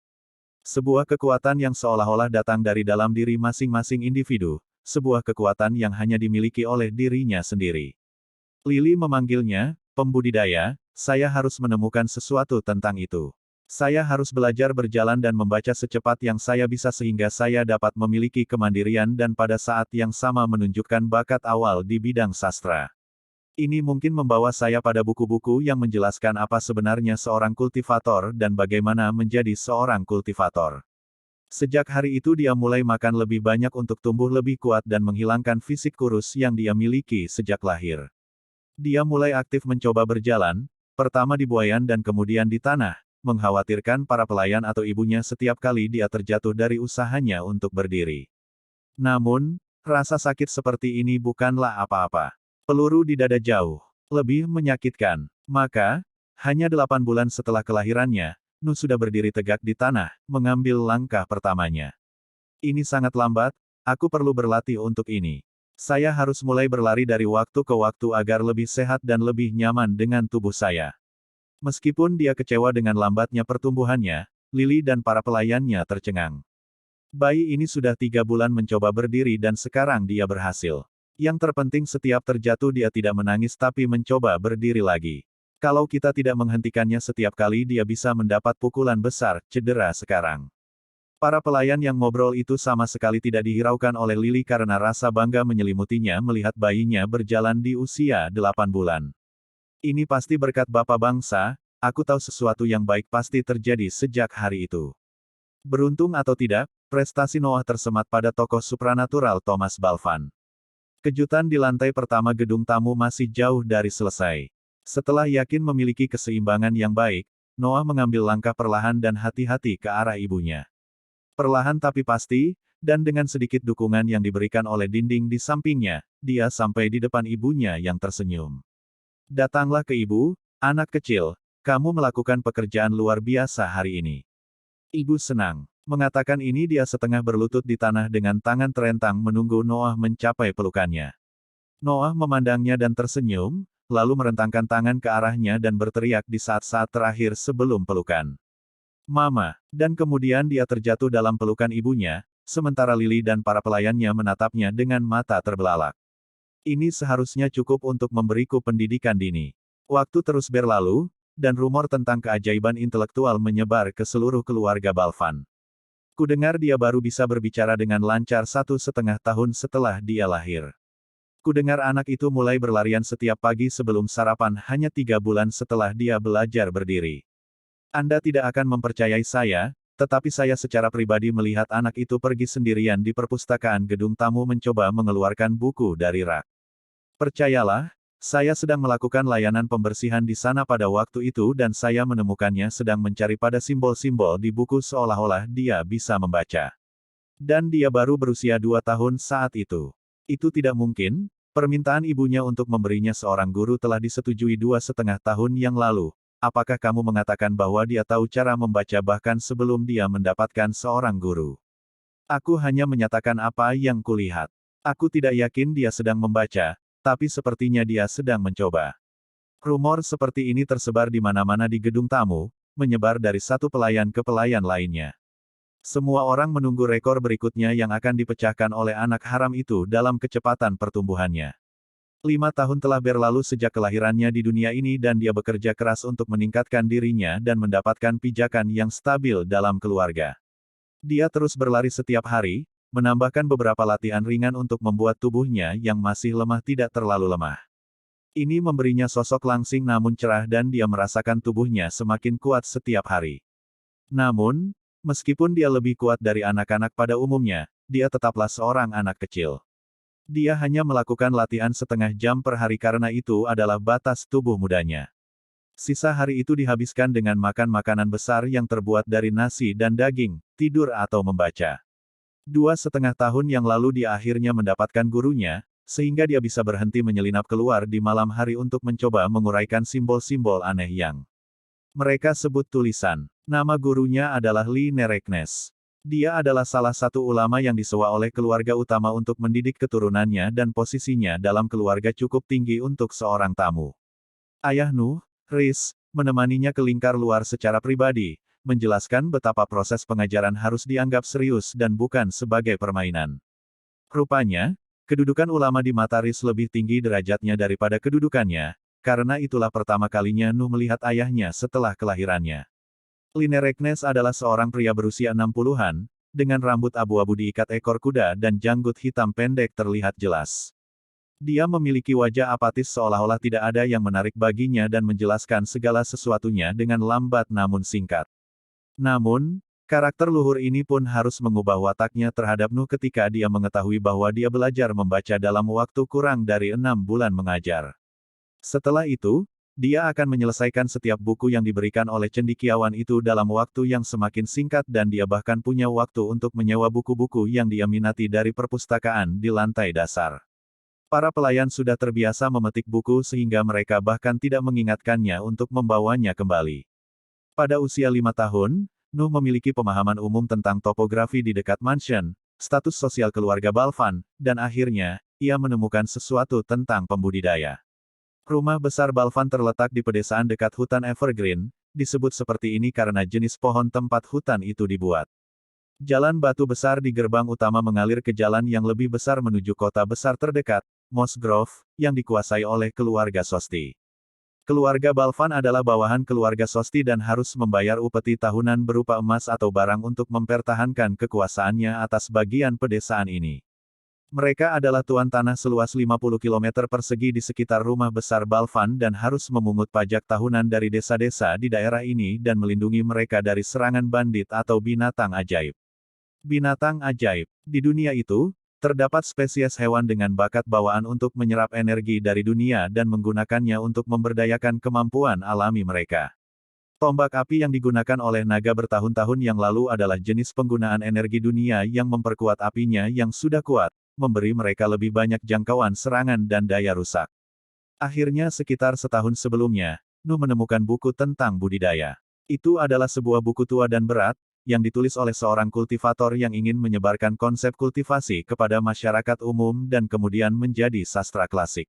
Sebuah kekuatan yang seolah-olah datang dari dalam diri masing-masing individu, sebuah kekuatan yang hanya dimiliki oleh dirinya sendiri. Lily memanggilnya, pembudidaya, saya harus menemukan sesuatu tentang itu. Saya harus belajar berjalan dan membaca secepat yang saya bisa sehingga saya dapat memiliki kemandirian dan pada saat yang sama menunjukkan bakat awal di bidang sastra. Ini mungkin membawa saya pada buku-buku yang menjelaskan apa sebenarnya seorang kultivator dan bagaimana menjadi seorang kultivator. Sejak hari itu dia mulai makan lebih banyak untuk tumbuh lebih kuat dan menghilangkan fisik kurus yang dia miliki sejak lahir. Dia mulai aktif mencoba berjalan, pertama di buayan dan kemudian di tanah, mengkhawatirkan para pelayan atau ibunya setiap kali dia terjatuh dari usahanya untuk berdiri. Namun, rasa sakit seperti ini bukanlah apa-apa. Peluru di dada jauh lebih menyakitkan. Maka, hanya 8 bulan setelah kelahirannya, Nuh sudah berdiri tegak di tanah, mengambil langkah pertamanya. Ini sangat lambat, aku perlu berlatih untuk ini. Saya harus mulai berlari dari waktu ke waktu agar lebih sehat dan lebih nyaman dengan tubuh saya. Meskipun dia kecewa dengan lambatnya pertumbuhannya, Lily dan para pelayannya tercengang. Bayi ini sudah 3 bulan mencoba berdiri dan sekarang dia berhasil. Yang terpenting setiap terjatuh dia tidak menangis tapi mencoba berdiri lagi. Kalau kita tidak menghentikannya setiap kali dia bisa mendapat pukulan besar, cedera sekarang. Para pelayan yang ngobrol itu sama sekali tidak dihiraukan oleh Lily karena rasa bangga menyelimutinya melihat bayinya berjalan di usia 8 bulan. Ini pasti berkat Bapak Bangsa, aku tahu sesuatu yang baik pasti terjadi sejak hari itu. Beruntung atau tidak, prestasi Noah tersemat pada tokoh supranatural Thomas Balvan. Kejutan di lantai pertama gedung tamu masih jauh dari selesai. Setelah yakin memiliki keseimbangan yang baik, Noah mengambil langkah perlahan dan hati-hati ke arah ibunya. Perlahan tapi pasti, dan dengan sedikit dukungan yang diberikan oleh dinding di sampingnya, dia sampai di depan ibunya yang tersenyum. Datanglah ke ibu, anak kecil, kamu melakukan pekerjaan luar biasa hari ini. Ibu senang. Mengatakan ini dia setengah berlutut di tanah dengan tangan terentang menunggu Noah mencapai pelukannya. Noah memandangnya dan tersenyum, lalu merentangkan tangan ke arahnya dan berteriak di saat-saat terakhir sebelum pelukan. Mama, dan kemudian dia terjatuh dalam pelukan ibunya, sementara Lily dan para pelayannya menatapnya dengan mata terbelalak. Ini seharusnya cukup untuk memberiku pendidikan dini. Waktu terus berlalu, dan rumor tentang keajaiban intelektual menyebar ke seluruh keluarga Balvan. Kudengar dia baru bisa berbicara dengan lancar 1,5 tahun setelah dia lahir. Kudengar anak itu mulai berlarian setiap pagi sebelum sarapan hanya 3 bulan setelah dia belajar berdiri. Anda tidak akan mempercayai saya, tetapi saya secara pribadi melihat anak itu pergi sendirian di perpustakaan gedung tamu mencoba mengeluarkan buku dari rak. Percayalah, saya sedang melakukan layanan pembersihan di sana pada waktu itu dan saya menemukannya sedang mencari pada simbol-simbol di buku seolah-olah dia bisa membaca. Dan dia baru berusia 2 tahun saat itu. Itu tidak mungkin, permintaan ibunya untuk memberinya seorang guru telah disetujui 2,5 tahun yang lalu. Apakah kamu mengatakan bahwa dia tahu cara membaca bahkan sebelum dia mendapatkan seorang guru? Aku hanya menyatakan apa yang kulihat. Aku tidak yakin dia sedang membaca, tapi sepertinya dia sedang mencoba. Rumor seperti ini tersebar di mana-mana di gedung tamu, menyebar dari satu pelayan ke pelayan lainnya. Semua orang menunggu rekor berikutnya yang akan dipecahkan oleh anak haram itu dalam kecepatan pertumbuhannya. 5 tahun telah berlalu sejak kelahirannya di dunia ini dan dia bekerja keras untuk meningkatkan dirinya dan mendapatkan pijakan yang stabil dalam keluarga. Dia terus berlari setiap hari, menambahkan beberapa latihan ringan untuk membuat tubuhnya yang masih lemah tidak terlalu lemah. Ini memberinya sosok langsing namun cerah dan dia merasakan tubuhnya semakin kuat setiap hari. Namun, meskipun dia lebih kuat dari anak-anak pada umumnya, dia tetaplah seorang anak kecil. Dia hanya melakukan latihan setengah jam per hari karena itu adalah batas tubuh mudanya. Sisa hari itu dihabiskan dengan makan makanan besar yang terbuat dari nasi dan daging, tidur atau membaca. 2,5 tahun yang lalu dia akhirnya mendapatkan gurunya, sehingga dia bisa berhenti menyelinap keluar di malam hari untuk mencoba menguraikan simbol-simbol aneh yang mereka sebut tulisan. Nama gurunya adalah Lee Nereknes. Dia adalah salah satu ulama yang disewa oleh keluarga utama untuk mendidik keturunannya dan posisinya dalam keluarga cukup tinggi untuk seorang tamu. Ayah Nuh, Riz, menemaninya ke lingkar luar secara pribadi, menjelaskan betapa proses pengajaran harus dianggap serius dan bukan sebagai permainan. Rupanya, kedudukan ulama di mata Riz lebih tinggi derajatnya daripada kedudukannya, karena itulah pertama kalinya Nuh melihat ayahnya setelah kelahirannya. Linereknes adalah seorang pria berusia 60-an, dengan rambut abu-abu diikat ekor kuda dan janggut hitam pendek terlihat jelas. Dia memiliki wajah apatis seolah-olah tidak ada yang menarik baginya dan menjelaskan segala sesuatunya dengan lambat namun singkat. Namun, karakter luhur ini pun harus mengubah wataknya terhadap Nuh ketika dia mengetahui bahwa dia belajar membaca dalam waktu kurang dari 6 bulan mengajar. Setelah itu, dia akan menyelesaikan setiap buku yang diberikan oleh cendekiawan itu dalam waktu yang semakin singkat dan dia bahkan punya waktu untuk menyewa buku-buku yang dia minati dari perpustakaan di lantai dasar. Para pelayan sudah terbiasa memetik buku sehingga mereka bahkan tidak mengingatkannya untuk membawanya kembali. Pada usia 5 tahun, Nuh memiliki pemahaman umum tentang topografi di dekat mansion, status sosial keluarga Balvan, dan akhirnya, ia menemukan sesuatu tentang pembudidaya. Rumah besar Balvan terletak di pedesaan dekat hutan evergreen, disebut seperti ini karena jenis pohon tempat hutan itu dibuat. Jalan batu besar di gerbang utama mengalir ke jalan yang lebih besar menuju kota besar terdekat, Moss Grove, yang dikuasai oleh keluarga Sosti. Keluarga Balvan adalah bawahan keluarga Sosti dan harus membayar upeti tahunan berupa emas atau barang untuk mempertahankan kekuasaannya atas bagian pedesaan ini. Mereka adalah tuan tanah seluas 50 km persegi di sekitar rumah besar Balvan dan harus memungut pajak tahunan dari desa-desa di daerah ini dan melindungi mereka dari serangan bandit atau binatang ajaib. Binatang ajaib. Di dunia itu, terdapat spesies hewan dengan bakat bawaan untuk menyerap energi dari dunia dan menggunakannya untuk memberdayakan kemampuan alami mereka. Tombak api yang digunakan oleh naga bertahun-tahun yang lalu adalah jenis penggunaan energi dunia yang memperkuat apinya yang sudah kuat, memberi mereka lebih banyak jangkauan serangan dan daya rusak. Akhirnya sekitar setahun sebelumnya, Nuh menemukan buku tentang budidaya. Itu adalah sebuah buku tua dan berat, yang ditulis oleh seorang kultivator yang ingin menyebarkan konsep kultivasi kepada masyarakat umum dan kemudian menjadi sastra klasik.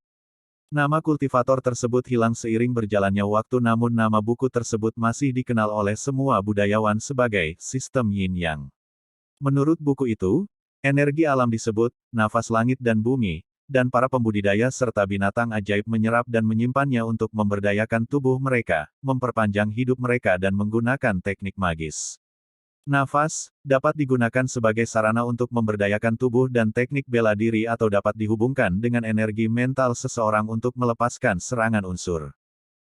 Nama kultivator tersebut hilang seiring berjalannya waktu namun nama buku tersebut masih dikenal oleh semua budayawan sebagai sistem yin-yang. Menurut buku itu, energi alam disebut nafas langit dan bumi, dan para pembudidaya serta binatang ajaib menyerap dan menyimpannya untuk memberdayakan tubuh mereka, memperpanjang hidup mereka dan menggunakan teknik magis. Nafas dapat digunakan sebagai sarana untuk memberdayakan tubuh dan teknik bela diri atau dapat dihubungkan dengan energi mental seseorang untuk melepaskan serangan unsur.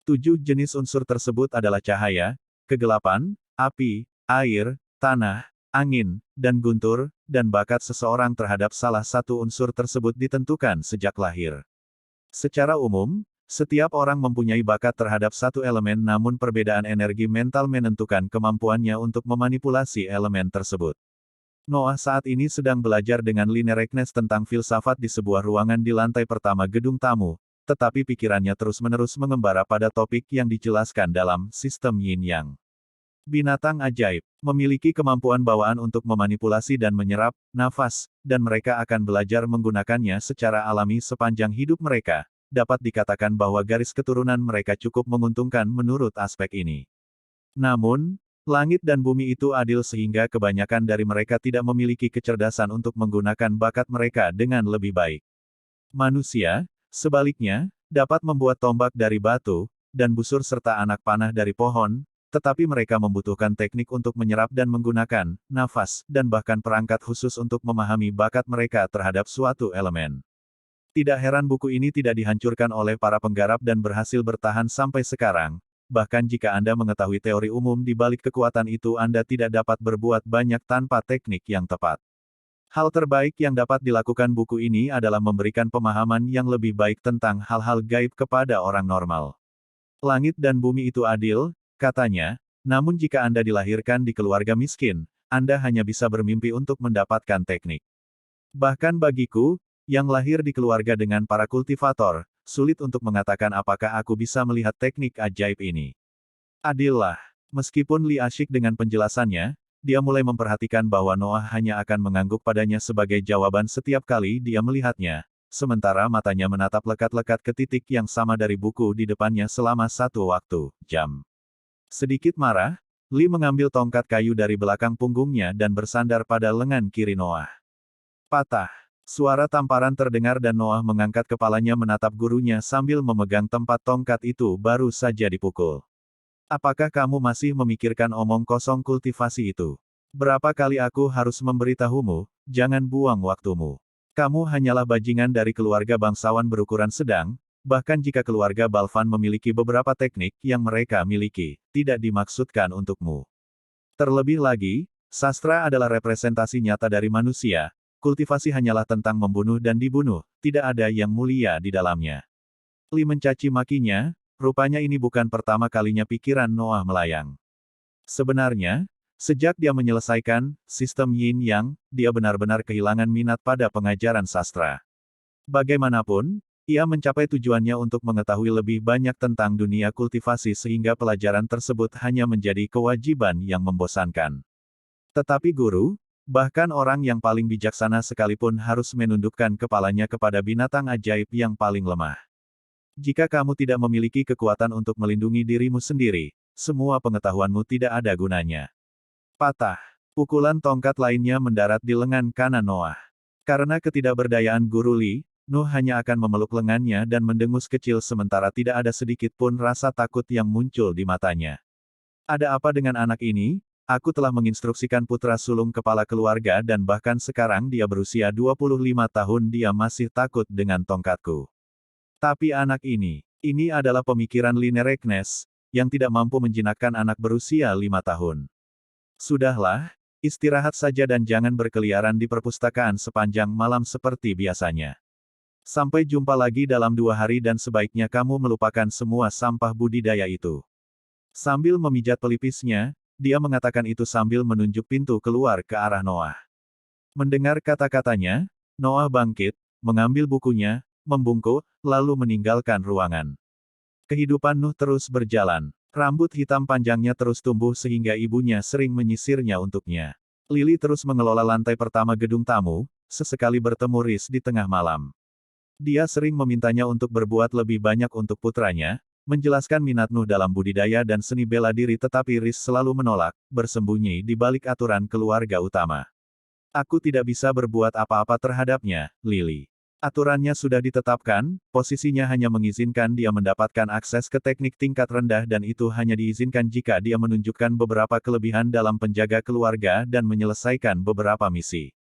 7 jenis unsur tersebut adalah cahaya, kegelapan, api, air, tanah, angin, dan guntur, dan bakat seseorang terhadap salah satu unsur tersebut ditentukan sejak lahir. Secara umum, setiap orang mempunyai bakat terhadap satu elemen namun perbedaan energi mental menentukan kemampuannya untuk memanipulasi elemen tersebut. Noah saat ini sedang belajar dengan Linereknes tentang filsafat di sebuah ruangan di lantai pertama gedung tamu, tetapi pikirannya terus-menerus mengembara pada topik yang dijelaskan dalam sistem yin-yang. Binatang ajaib memiliki kemampuan bawaan untuk memanipulasi dan menyerap nafas, dan mereka akan belajar menggunakannya secara alami sepanjang hidup mereka. Dapat dikatakan bahwa garis keturunan mereka cukup menguntungkan menurut aspek ini. Namun, langit dan bumi itu adil sehingga kebanyakan dari mereka tidak memiliki kecerdasan untuk menggunakan bakat mereka dengan lebih baik. Manusia, sebaliknya, dapat membuat tombak dari batu, dan busur serta anak panah dari pohon, tetapi mereka membutuhkan teknik untuk menyerap dan menggunakan nafas, dan bahkan perangkat khusus untuk memahami bakat mereka terhadap suatu elemen. Tidak heran buku ini tidak dihancurkan oleh para penggarap dan berhasil bertahan sampai sekarang. Bahkan jika Anda mengetahui teori umum di balik kekuatan itu, Anda tidak dapat berbuat banyak tanpa teknik yang tepat. Hal terbaik yang dapat dilakukan buku ini adalah memberikan pemahaman yang lebih baik tentang hal-hal gaib kepada orang normal. Langit dan bumi itu adil, katanya, namun jika Anda dilahirkan di keluarga miskin, Anda hanya bisa bermimpi untuk mendapatkan teknik. Bahkan bagiku, yang lahir di keluarga dengan para kultivator, sulit untuk mengatakan apakah aku bisa melihat teknik ajaib ini. Adillah. Meskipun Li asyik dengan penjelasannya, dia mulai memperhatikan bahwa Noah hanya akan mengangguk padanya sebagai jawaban setiap kali dia melihatnya, sementara matanya menatap lekat-lekat ke titik yang sama dari buku di depannya selama satu waktu, jam. Sedikit marah, Li mengambil tongkat kayu dari belakang punggungnya dan bersandar pada lengan kiri Noah. Patah. Suara tamparan terdengar dan Noah mengangkat kepalanya menatap gurunya sambil memegang tempat tongkat itu baru saja dipukul. Apakah kamu masih memikirkan omong kosong kultivasi itu? Berapa kali aku harus memberitahumu, jangan buang waktumu. Kamu hanyalah bajingan dari keluarga bangsawan berukuran sedang, bahkan jika keluarga Balvan memiliki beberapa teknik yang mereka miliki, tidak dimaksudkan untukmu. Terlebih lagi, sastra adalah representasi nyata dari manusia, kultivasi hanyalah tentang membunuh dan dibunuh, tidak ada yang mulia di dalamnya. Li mencaci makinya, rupanya ini bukan pertama kalinya pikiran Noah melayang. Sebenarnya, sejak dia menyelesaikan sistem yin-yang, dia benar-benar kehilangan minat pada pengajaran sastra. Bagaimanapun, ia mencapai tujuannya untuk mengetahui lebih banyak tentang dunia kultivasi sehingga pelajaran tersebut hanya menjadi kewajiban yang membosankan. Tetapi guru, bahkan orang yang paling bijaksana sekalipun harus menundukkan kepalanya kepada binatang ajaib yang paling lemah. Jika kamu tidak memiliki kekuatan untuk melindungi dirimu sendiri, semua pengetahuanmu tidak ada gunanya. Patah. Pukulan tongkat lainnya mendarat di lengan kanan Noah. Karena ketidakberdayaan guru Li, Nuh hanya akan memeluk lengannya dan mendengus kecil sementara tidak ada sedikit pun rasa takut yang muncul di matanya. Ada apa dengan anak ini? Aku telah menginstruksikan putra sulung kepala keluarga dan bahkan sekarang dia berusia 25 tahun dia masih takut dengan tongkatku. Tapi anak ini adalah pemikiran Linereknes, yang tidak mampu menjinakkan anak berusia 5 tahun. Sudahlah, istirahat saja dan jangan berkeliaran di perpustakaan sepanjang malam seperti biasanya. Sampai jumpa lagi dalam 2 hari dan sebaiknya kamu melupakan semua sampah budidaya itu. Sambil memijat pelipisnya, dia mengatakan itu sambil menunjuk pintu keluar ke arah Noah. Mendengar kata-katanya, Noah bangkit, mengambil bukunya, membungkuk, lalu meninggalkan ruangan. Kehidupan Nuh terus berjalan. Rambut hitam panjangnya terus tumbuh sehingga ibunya sering menyisirnya untuknya. Lily terus mengelola lantai pertama gedung tamu, sesekali bertemu Riz di tengah malam. Dia sering memintanya untuk berbuat lebih banyak untuk putranya, menjelaskan minat Nuh dalam budidaya dan seni bela diri tetapi Riz selalu menolak, bersembunyi di balik aturan keluarga utama. Aku tidak bisa berbuat apa-apa terhadapnya, Lily. Aturannya sudah ditetapkan, posisinya hanya mengizinkan dia mendapatkan akses ke teknik tingkat rendah dan itu hanya diizinkan jika dia menunjukkan beberapa kelebihan dalam penjaga keluarga dan menyelesaikan beberapa misi.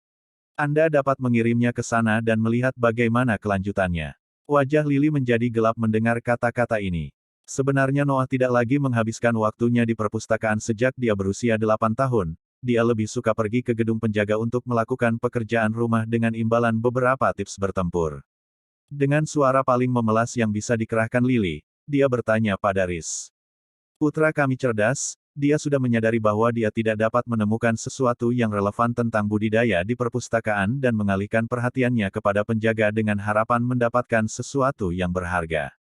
Anda dapat mengirimnya ke sana dan melihat bagaimana kelanjutannya. Wajah Lily menjadi gelap mendengar kata-kata ini. Sebenarnya Noah tidak lagi menghabiskan waktunya di perpustakaan sejak dia berusia 8 tahun. Dia lebih suka pergi ke gedung penjaga untuk melakukan pekerjaan rumah dengan imbalan beberapa tips bertempur. Dengan suara paling memelas yang bisa dikerahkan Lily, dia bertanya pada Riz. Putra kami cerdas, dia sudah menyadari bahwa dia tidak dapat menemukan sesuatu yang relevan tentang budidaya di perpustakaan dan mengalihkan perhatiannya kepada penjaga dengan harapan mendapatkan sesuatu yang berharga.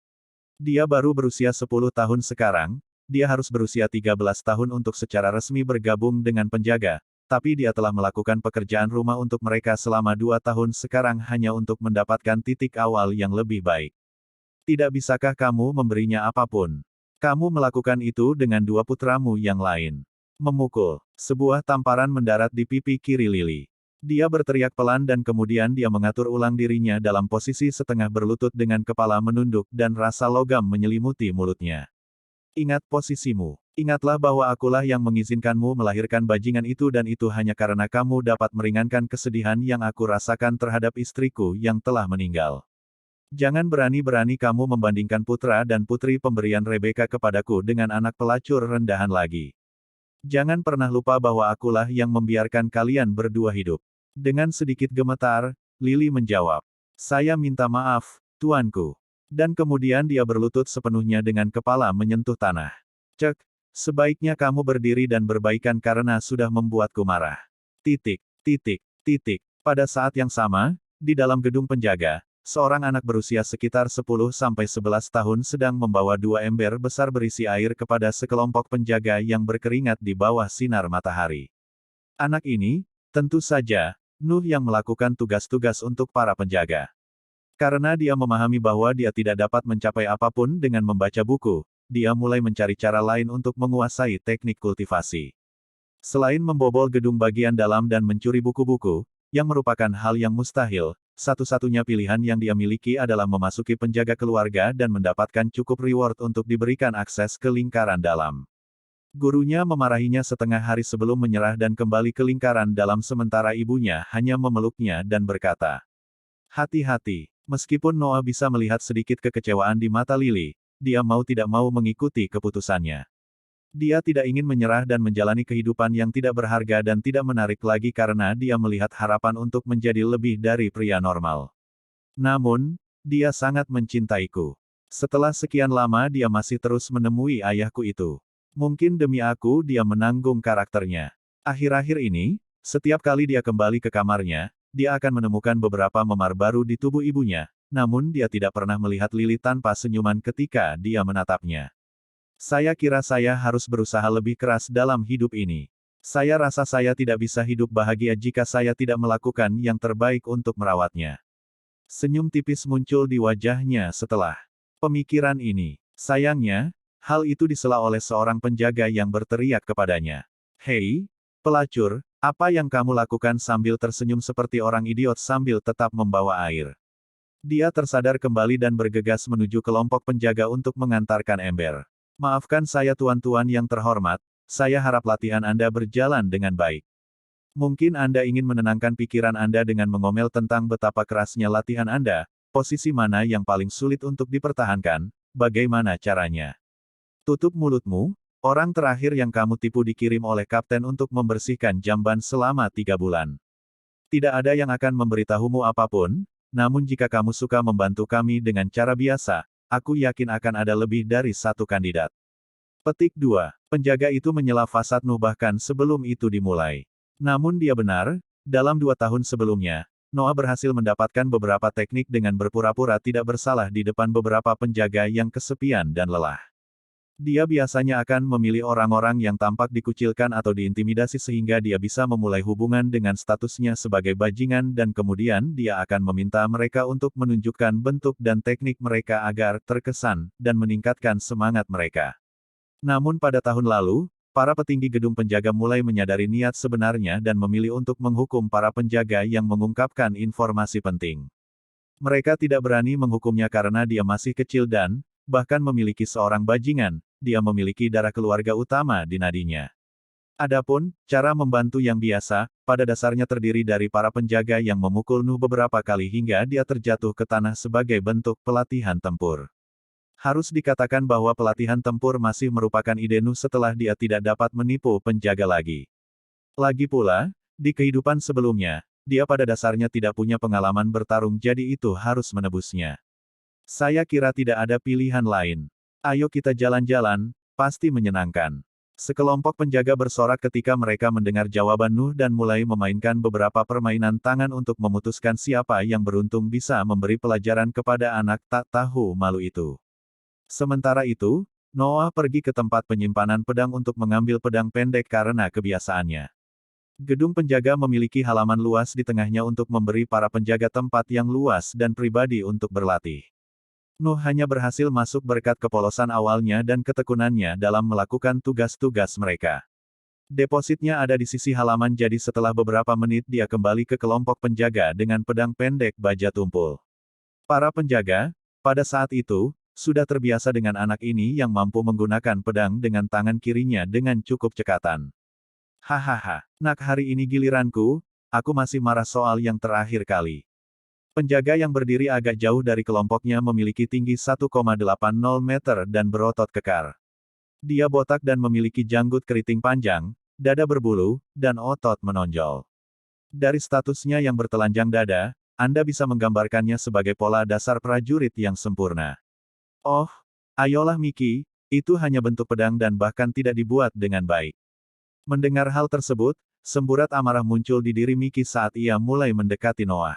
Dia baru berusia 10 tahun sekarang, dia harus berusia 13 tahun untuk secara resmi bergabung dengan penjaga, tapi dia telah melakukan pekerjaan rumah untuk mereka selama 2 tahun sekarang hanya untuk mendapatkan titik awal yang lebih baik. Tidak bisakah kamu memberinya apapun? Kamu melakukan itu dengan dua putramu yang lain. Memukul. Sebuah tamparan mendarat di pipi kiri Lily. Dia berteriak pelan dan kemudian dia mengatur ulang dirinya dalam posisi setengah berlutut dengan kepala menunduk dan rasa logam menyelimuti mulutnya. Ingat posisimu. Ingatlah bahwa akulah yang mengizinkanmu melahirkan bajingan itu dan itu hanya karena kamu dapat meringankan kesedihan yang aku rasakan terhadap istriku yang telah meninggal. Jangan berani-berani kamu membandingkan putra dan putri pemberian Rebecca kepadaku dengan anak pelacur rendahan lagi. Jangan pernah lupa bahwa akulah yang membiarkan kalian berdua hidup. Dengan sedikit gemetar, Lily menjawab. Saya minta maaf, tuanku. Dan kemudian dia berlutut sepenuhnya dengan kepala menyentuh tanah. Cek, sebaiknya kamu berdiri dan berbaikan karena sudah membuatku marah. Titik, titik, titik. Pada saat yang sama, di dalam gedung penjaga, seorang anak berusia sekitar 10-11 tahun sedang membawa 2 ember besar berisi air kepada sekelompok penjaga yang berkeringat di bawah sinar matahari. Anak ini, tentu saja, Nuh yang melakukan tugas-tugas untuk para penjaga. Karena dia memahami bahwa dia tidak dapat mencapai apapun dengan membaca buku, dia mulai mencari cara lain untuk menguasai teknik kultivasi. Selain membobol gedung bagian dalam dan mencuri buku-buku, yang merupakan hal yang mustahil, satu-satunya pilihan yang dia miliki adalah memasuki penjaga keluarga dan mendapatkan cukup reward untuk diberikan akses ke lingkaran dalam. Gurunya memarahinya setengah hari sebelum menyerah dan kembali ke lingkaran dalam sementara ibunya hanya memeluknya dan berkata, hati-hati. Meskipun Noah bisa melihat sedikit kekecewaan di mata Lily, dia mau tidak mau mengikuti keputusannya. Dia tidak ingin menyerah dan menjalani kehidupan yang tidak berharga dan tidak menarik lagi karena dia melihat harapan untuk menjadi lebih dari pria normal. Namun, dia sangat mencintaiku. Setelah sekian lama dia masih terus menemui ayahku itu. Mungkin demi aku dia menanggung karakternya. Akhir-akhir ini, setiap kali dia kembali ke kamarnya, dia akan menemukan beberapa memar baru di tubuh ibunya, namun dia tidak pernah melihat Lily tanpa senyuman ketika dia menatapnya. Saya kira saya harus berusaha lebih keras dalam hidup ini. Saya rasa saya tidak bisa hidup bahagia jika saya tidak melakukan yang terbaik untuk merawatnya. Senyum tipis muncul di wajahnya setelah pemikiran ini. Sayangnya, hal itu disela oleh seorang penjaga yang berteriak kepadanya. Hei, pelacur, apa yang kamu lakukan sambil tersenyum seperti orang idiot sambil tetap membawa air? Dia tersadar kembali dan bergegas menuju kelompok penjaga untuk mengantarkan ember. Maafkan saya tuan-tuan yang terhormat, saya harap latihan Anda berjalan dengan baik. Mungkin Anda ingin menenangkan pikiran Anda dengan mengomel tentang betapa kerasnya latihan Anda, posisi mana yang paling sulit untuk dipertahankan, bagaimana caranya. Tutup mulutmu. Orang terakhir yang kamu tipu dikirim oleh kapten untuk membersihkan jamban selama 3 bulan. Tidak ada yang akan memberitahumu apapun, namun jika kamu suka membantu kami dengan cara biasa, aku yakin akan ada lebih dari satu kandidat. Petik 2. Penjaga itu menyela Fasad Nuh bahkan sebelum itu dimulai. Namun dia benar, dalam 2 tahun sebelumnya, Noah berhasil mendapatkan beberapa teknik dengan berpura-pura tidak bersalah di depan beberapa penjaga yang kesepian dan lelah. Dia biasanya akan memilih orang-orang yang tampak dikucilkan atau diintimidasi sehingga dia bisa memulai hubungan dengan statusnya sebagai bajingan dan kemudian dia akan meminta mereka untuk menunjukkan bentuk dan teknik mereka agar terkesan, dan meningkatkan semangat mereka. Namun pada tahun lalu, para petinggi gedung penjaga mulai menyadari niat sebenarnya dan memilih untuk menghukum para penjaga yang mengungkapkan informasi penting. Mereka tidak berani menghukumnya karena dia masih kecil dan, bahkan memiliki seorang bajingan, dia memiliki darah keluarga utama di nadinya. Adapun, cara membantu yang biasa, pada dasarnya terdiri dari para penjaga yang memukul Nuh beberapa kali hingga dia terjatuh ke tanah sebagai bentuk pelatihan tempur. Harus dikatakan bahwa pelatihan tempur masih merupakan ide Nuh setelah dia tidak dapat menipu penjaga lagi. Lagi pula, di kehidupan sebelumnya, dia pada dasarnya tidak punya pengalaman bertarung jadi itu harus menebusnya. Saya kira tidak ada pilihan lain. Ayo kita jalan-jalan, pasti menyenangkan. Sekelompok penjaga bersorak ketika mereka mendengar jawaban Nuh dan mulai memainkan beberapa permainan tangan untuk memutuskan siapa yang beruntung bisa memberi pelajaran kepada anak tak tahu malu itu. Sementara itu, Noah pergi ke tempat penyimpanan pedang untuk mengambil pedang pendek karena kebiasaannya. Gedung penjaga memiliki halaman luas di tengahnya untuk memberi para penjaga tempat yang luas dan pribadi untuk berlatih. Nuh hanya berhasil masuk berkat kepolosan awalnya dan ketekunannya dalam melakukan tugas-tugas mereka. Depositnya ada di sisi halaman jadi setelah beberapa menit dia kembali ke kelompok penjaga dengan pedang pendek baja tumpul. Para penjaga, pada saat itu, sudah terbiasa dengan anak ini yang mampu menggunakan pedang dengan tangan kirinya dengan cukup cekatan. Hahaha, nak hari ini giliranku, aku masih marah soal yang terakhir kali. Penjaga yang berdiri agak jauh dari kelompoknya memiliki tinggi 1,80 meter dan berotot kekar. Dia botak dan memiliki janggut keriting panjang, dada berbulu, dan otot menonjol. Dari statusnya yang bertelanjang dada, Anda bisa menggambarkannya sebagai pola dasar prajurit yang sempurna. Oh, ayolah Mickey, itu hanya bentuk pedang dan bahkan tidak dibuat dengan baik. Mendengar hal tersebut, semburat amarah muncul di diri Mickey saat ia mulai mendekati Noah.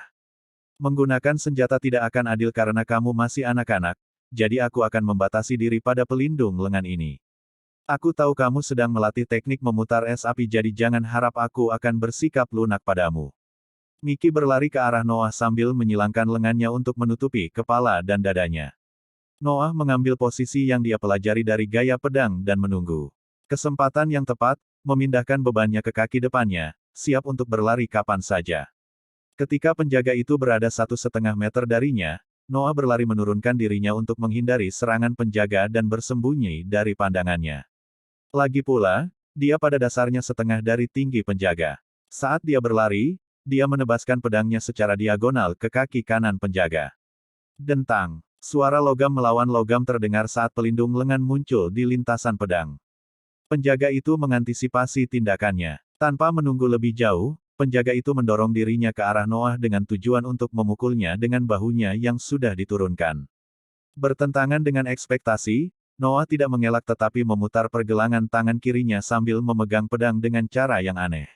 Menggunakan senjata tidak akan adil karena kamu masih anak-anak, jadi aku akan membatasi diri pada pelindung lengan ini. Aku tahu kamu sedang melatih teknik memutar es api jadi jangan harap aku akan bersikap lunak padamu. Mickey berlari ke arah Noah sambil menyilangkan lengannya untuk menutupi kepala dan dadanya. Noah mengambil posisi yang dia pelajari dari gaya pedang dan menunggu. Kesempatan yang tepat, memindahkan bebannya ke kaki depannya, siap untuk berlari kapan saja. Ketika penjaga itu berada 1,5 meter darinya, Noah berlari menurunkan dirinya untuk menghindari serangan penjaga dan bersembunyi dari pandangannya. Lagi pula, dia pada dasarnya setengah dari tinggi penjaga. Saat dia berlari, dia menebaskan pedangnya secara diagonal ke kaki kanan penjaga. Dentang, suara logam melawan logam terdengar saat pelindung lengan muncul di lintasan pedang. Penjaga itu mengantisipasi tindakannya. Tanpa menunggu lebih jauh, penjaga itu mendorong dirinya ke arah Noah dengan tujuan untuk memukulnya dengan bahunya yang sudah diturunkan. Bertentangan dengan ekspektasi, Noah tidak mengelak tetapi memutar pergelangan tangan kirinya sambil memegang pedang dengan cara yang aneh.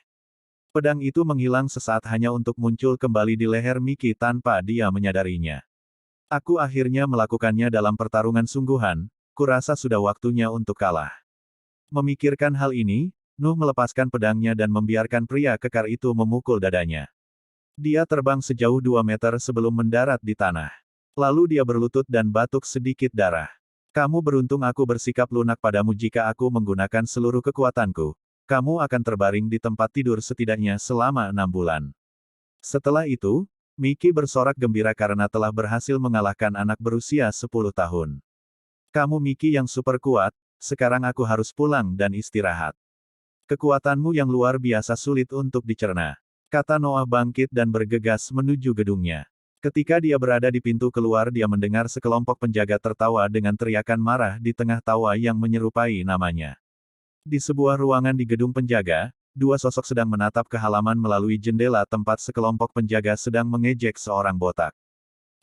Pedang itu menghilang sesaat hanya untuk muncul kembali di leher Mickey tanpa dia menyadarinya. Aku akhirnya melakukannya dalam pertarungan sungguhan, kurasa sudah waktunya untuk kalah. Memikirkan hal ini, Nuh melepaskan pedangnya dan membiarkan pria kekar itu memukul dadanya. Dia terbang sejauh 2 meter sebelum mendarat di tanah. Lalu dia berlutut dan batuk sedikit darah. Kamu beruntung aku bersikap lunak padamu jika aku menggunakan seluruh kekuatanku. Kamu akan terbaring di tempat tidur setidaknya selama 6 bulan. Setelah itu, Mickey bersorak gembira karena telah berhasil mengalahkan anak berusia 10 tahun. Kamu Mickey yang super kuat, sekarang aku harus pulang dan istirahat. Kekuatanmu yang luar biasa sulit untuk dicerna. Kata Noah bangkit dan bergegas menuju gedungnya. Ketika dia berada di pintu keluar dia mendengar sekelompok penjaga tertawa dengan teriakan marah di tengah tawa yang menyerupai namanya. Di sebuah ruangan di gedung penjaga, dua sosok sedang menatap ke halaman melalui jendela tempat sekelompok penjaga sedang mengejek seorang botak.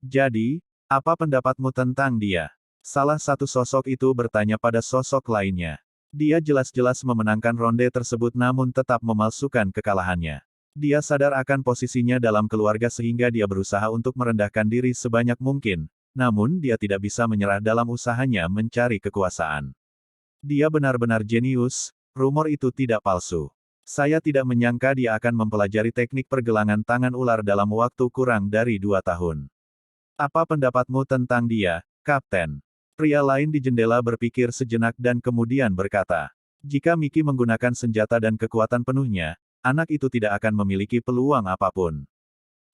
Jadi, apa pendapatmu tentang dia? Salah satu sosok itu bertanya pada sosok lainnya. Dia jelas-jelas memenangkan ronde tersebut namun tetap memalsukan kekalahannya. Dia sadar akan posisinya dalam keluarga sehingga dia berusaha untuk merendahkan diri sebanyak mungkin, namun dia tidak bisa menyerah dalam usahanya mencari kekuasaan. Dia benar-benar jenius, rumor itu tidak palsu. Saya tidak menyangka dia akan mempelajari teknik pergelangan tangan ular dalam waktu kurang dari 2 tahun. Apa pendapatmu tentang dia, Kapten? Pria lain di jendela berpikir sejenak dan kemudian berkata, jika Mickey menggunakan senjata dan kekuatan penuhnya, anak itu tidak akan memiliki peluang apapun.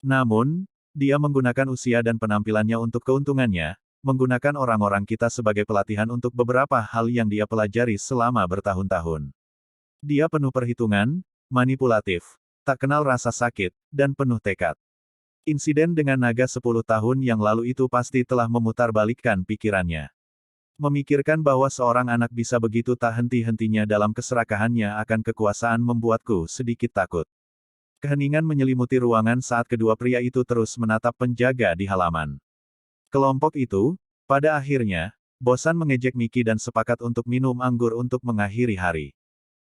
Namun, Dia menggunakan usia dan penampilannya untuk keuntungannya, menggunakan orang-orang kita sebagai pelatihan untuk beberapa hal yang dia pelajari selama bertahun-tahun. Dia penuh perhitungan, manipulatif, tak kenal rasa sakit, dan penuh tekad. Insiden dengan naga 10 tahun yang lalu itu pasti telah memutarbalikkan pikirannya. Memikirkan bahwa seorang anak bisa begitu tak henti-hentinya dalam keserakahannya akan kekuasaan membuatku sedikit takut. Keheningan menyelimuti ruangan saat kedua pria itu terus menatap penjaga di halaman. Kelompok itu, pada akhirnya, bosan mengejek Mickey dan sepakat untuk minum anggur untuk mengakhiri hari.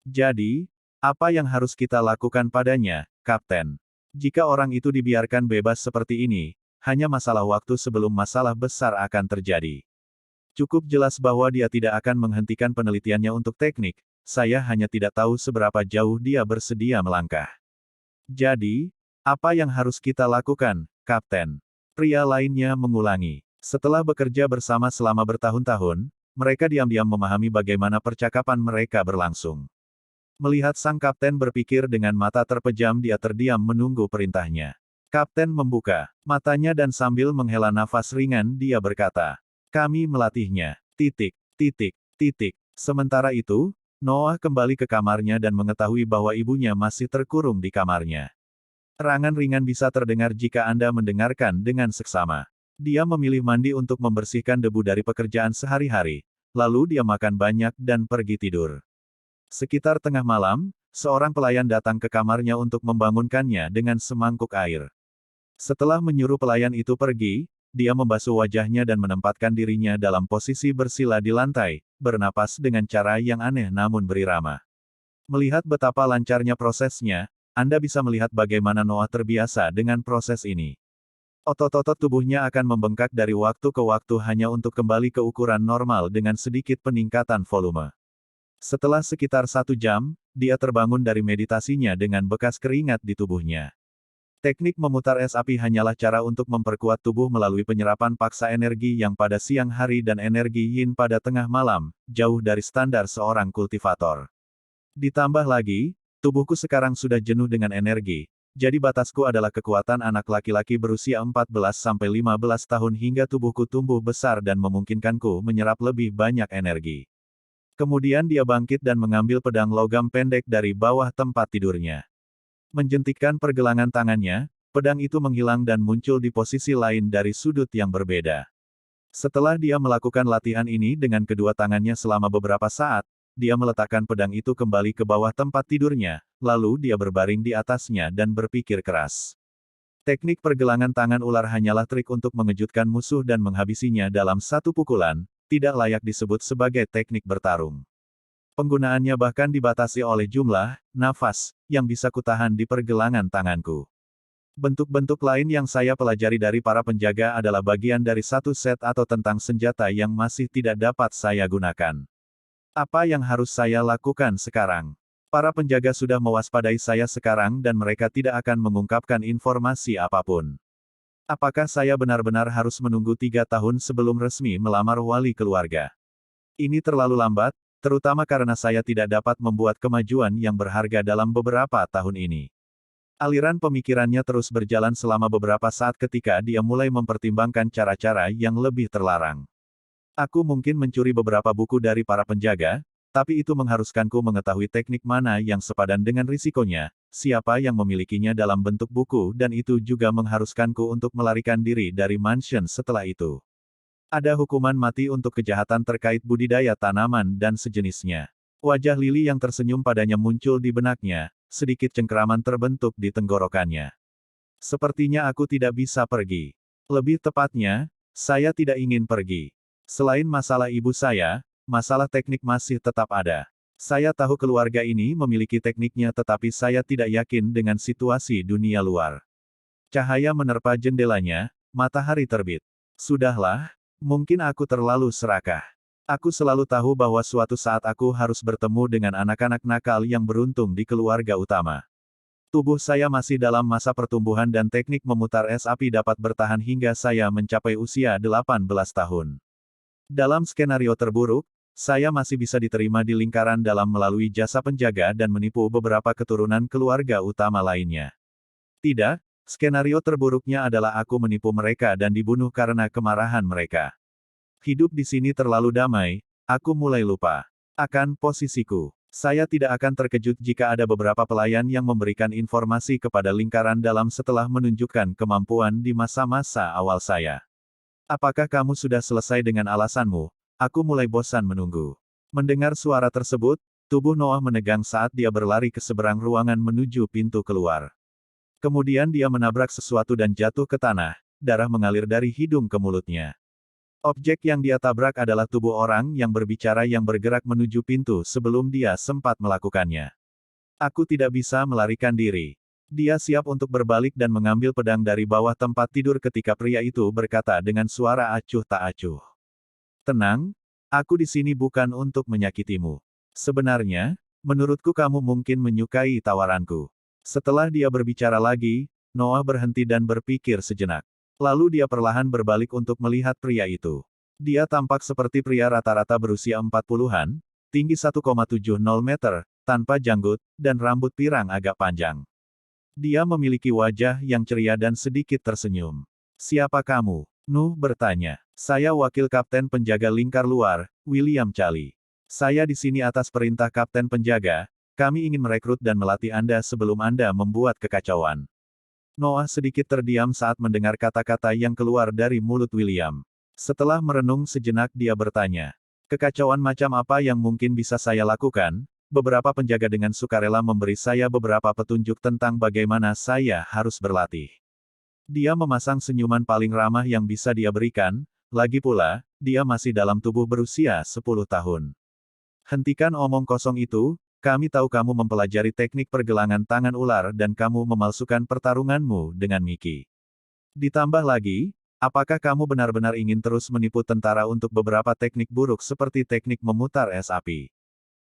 Jadi, apa yang harus kita lakukan padanya, Kapten? Jika orang itu dibiarkan bebas seperti ini, hanya masalah waktu sebelum masalah besar akan terjadi. Cukup jelas bahwa dia tidak akan menghentikan penelitiannya untuk teknik, saya hanya tidak tahu seberapa jauh dia bersedia melangkah. Jadi, apa yang harus kita lakukan, Kapten? Pria lainnya mengulangi. Setelah bekerja bersama selama bertahun-tahun, mereka diam-diam memahami bagaimana percakapan mereka berlangsung. Melihat sang kapten berpikir dengan mata terpejam, dia terdiam menunggu perintahnya. Kapten membuka matanya dan sambil menghela nafas ringan dia berkata, "Kami melatihnya. Titik, titik, titik." Sementara itu, Noah kembali ke kamarnya dan mengetahui bahwa ibunya masih terkurung di kamarnya. Erangan ringan bisa terdengar jika Anda mendengarkan dengan seksama. Dia memilih mandi untuk membersihkan debu dari pekerjaan sehari-hari, lalu dia makan banyak dan pergi tidur. Sekitar tengah malam, seorang pelayan datang ke kamarnya untuk membangunkannya dengan semangkuk air. Setelah menyuruh pelayan itu pergi, dia membasuh wajahnya dan menempatkan dirinya dalam posisi bersila di lantai, bernapas dengan cara yang aneh namun berirama. Melihat betapa lancarnya prosesnya, Anda bisa melihat bagaimana Noah terbiasa dengan proses ini. Otot-otot tubuhnya akan membengkak dari waktu ke waktu hanya untuk kembali ke ukuran normal dengan sedikit peningkatan volume. Setelah sekitar 1 jam, dia terbangun dari meditasinya dengan bekas keringat di tubuhnya. Teknik memutar es api hanyalah cara untuk memperkuat tubuh melalui penyerapan paksa energi yang pada siang hari dan energi yin pada tengah malam, jauh dari standar seorang kultivator. Ditambah lagi, tubuhku sekarang sudah jenuh dengan energi, jadi batasku adalah kekuatan anak laki-laki berusia 14-15 tahun hingga tubuhku tumbuh besar dan memungkinkanku menyerap lebih banyak energi. Kemudian dia bangkit dan mengambil pedang logam pendek dari bawah tempat tidurnya. Menjentikkan pergelangan tangannya, pedang itu menghilang dan muncul di posisi lain dari sudut yang berbeda. Setelah dia melakukan latihan ini dengan kedua tangannya selama beberapa saat, dia meletakkan pedang itu kembali ke bawah tempat tidurnya, lalu dia berbaring di atasnya dan berpikir keras. Teknik pergelangan tangan ular hanyalah trik untuk mengejutkan musuh dan menghabisinya dalam satu pukulan, tidak layak disebut sebagai teknik bertarung. Penggunaannya bahkan dibatasi oleh jumlah nafas yang bisa kutahan di pergelangan tanganku. Bentuk-bentuk lain yang saya pelajari dari para penjaga adalah bagian dari satu set atau tentang senjata yang masih tidak dapat saya gunakan. Apa yang harus saya lakukan sekarang? Para penjaga sudah mewaspadai saya sekarang dan mereka tidak akan mengungkapkan informasi apapun. Apakah saya benar-benar harus menunggu 3 tahun sebelum resmi melamar wali keluarga? Ini terlalu lambat, terutama karena saya tidak dapat membuat kemajuan yang berharga dalam beberapa tahun ini. Aliran pemikirannya terus berjalan selama beberapa saat ketika dia mulai mempertimbangkan cara-cara yang lebih terlarang. Aku mungkin mencuri beberapa buku dari para penjaga, tapi itu mengharuskanku mengetahui teknik mana yang sepadan dengan risikonya, siapa yang memilikinya dalam bentuk buku dan itu juga mengharuskanku untuk melarikan diri dari mansion setelah itu. Ada hukuman mati untuk kejahatan terkait budidaya tanaman dan sejenisnya. Wajah Lily yang tersenyum padanya muncul di benaknya, sedikit cengkeraman terbentuk di tenggorokannya. Sepertinya aku tidak bisa pergi. Lebih tepatnya, saya tidak ingin pergi. Selain masalah ibu saya, masalah teknik masih tetap ada. Saya tahu keluarga ini memiliki tekniknya tetapi saya tidak yakin dengan situasi dunia luar. Cahaya menerpa jendelanya, matahari terbit. Sudahlah. Mungkin aku terlalu serakah. Aku selalu tahu bahwa suatu saat aku harus bertemu dengan anak-anak nakal yang beruntung di keluarga utama. Tubuh saya masih dalam masa pertumbuhan dan teknik memutar es api dapat bertahan hingga saya mencapai usia 18 tahun. Dalam skenario terburuk, saya masih bisa diterima di lingkaran dalam melalui jasa penjaga dan menipu beberapa keturunan keluarga utama lainnya. Tidak, Skenario terburuknya adalah aku menipu mereka dan dibunuh karena kemarahan mereka. Hidup di sini terlalu damai, aku mulai lupa akan posisiku. Saya tidak akan terkejut jika ada beberapa pelayan yang memberikan informasi kepada lingkaran dalam setelah menunjukkan kemampuan di masa-masa awal saya. Apakah kamu sudah selesai dengan alasanmu? Aku mulai bosan menunggu. Mendengar suara tersebut, tubuh Noah menegang saat dia berlari ke seberang ruangan menuju pintu keluar. Kemudian dia menabrak sesuatu dan jatuh ke tanah, darah mengalir dari hidung ke mulutnya. Objek yang dia tabrak adalah tubuh orang yang berbicara yang bergerak menuju pintu sebelum dia sempat melakukannya. Aku tidak bisa melarikan diri. Dia siap untuk berbalik dan mengambil pedang dari bawah tempat tidur ketika pria itu berkata dengan suara acuh tak acuh. Tenang, aku di sini bukan untuk menyakitimu. Sebenarnya, menurutku kamu mungkin menyukai tawaranku. Setelah dia berbicara lagi, Noah berhenti dan berpikir sejenak. Lalu dia perlahan berbalik untuk melihat pria itu. Dia tampak seperti pria rata-rata berusia 40-an, tinggi 1,70 meter, tanpa janggut, dan rambut pirang agak panjang. Dia memiliki wajah yang ceria dan sedikit tersenyum. Siapa kamu? Nuh bertanya. Saya wakil kapten penjaga lingkar luar, William Charlie. Saya di sini atas perintah kapten penjaga, kami ingin merekrut dan melatih Anda sebelum Anda membuat kekacauan. Noah sedikit terdiam saat mendengar kata-kata yang keluar dari mulut William. Setelah merenung sejenak dia bertanya. Kekacauan macam apa yang mungkin bisa saya lakukan? Beberapa penjaga dengan sukarela memberi saya beberapa petunjuk tentang bagaimana saya harus berlatih. Dia memasang senyuman paling ramah yang bisa dia berikan, lagi pula, dia masih dalam tubuh berusia 10 tahun. Hentikan omong kosong itu, kami tahu kamu mempelajari teknik pergelangan tangan ular dan kamu memalsukan pertarunganmu dengan Mickey. Ditambah lagi, apakah kamu benar-benar ingin terus menipu tentara untuk beberapa teknik buruk seperti teknik memutar es api?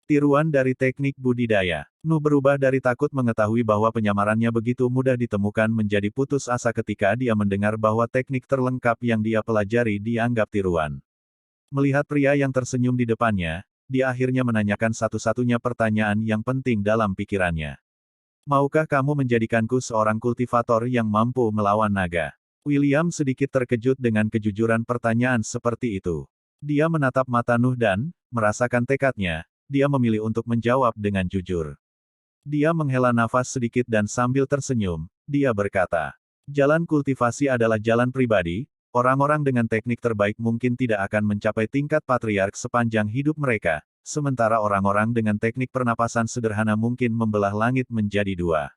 Tiruan dari teknik budidaya. Nuh berubah dari takut mengetahui bahwa penyamarannya begitu mudah ditemukan menjadi putus asa ketika dia mendengar bahwa teknik terlengkap yang dia pelajari dianggap tiruan. Melihat pria yang tersenyum di depannya, dia akhirnya menanyakan satu-satunya pertanyaan yang penting dalam pikirannya. Maukah kamu menjadikanku seorang kultivator yang mampu melawan naga? William sedikit terkejut dengan kejujuran pertanyaan seperti itu. Dia menatap mata Nuh dan, merasakan tekadnya, dia memilih untuk menjawab dengan jujur. Dia menghela nafas sedikit dan sambil tersenyum, dia berkata, jalan kultivasi adalah jalan pribadi. Orang-orang dengan teknik terbaik mungkin tidak akan mencapai tingkat patriark sepanjang hidup mereka, sementara orang-orang dengan teknik pernapasan sederhana mungkin membelah langit menjadi dua.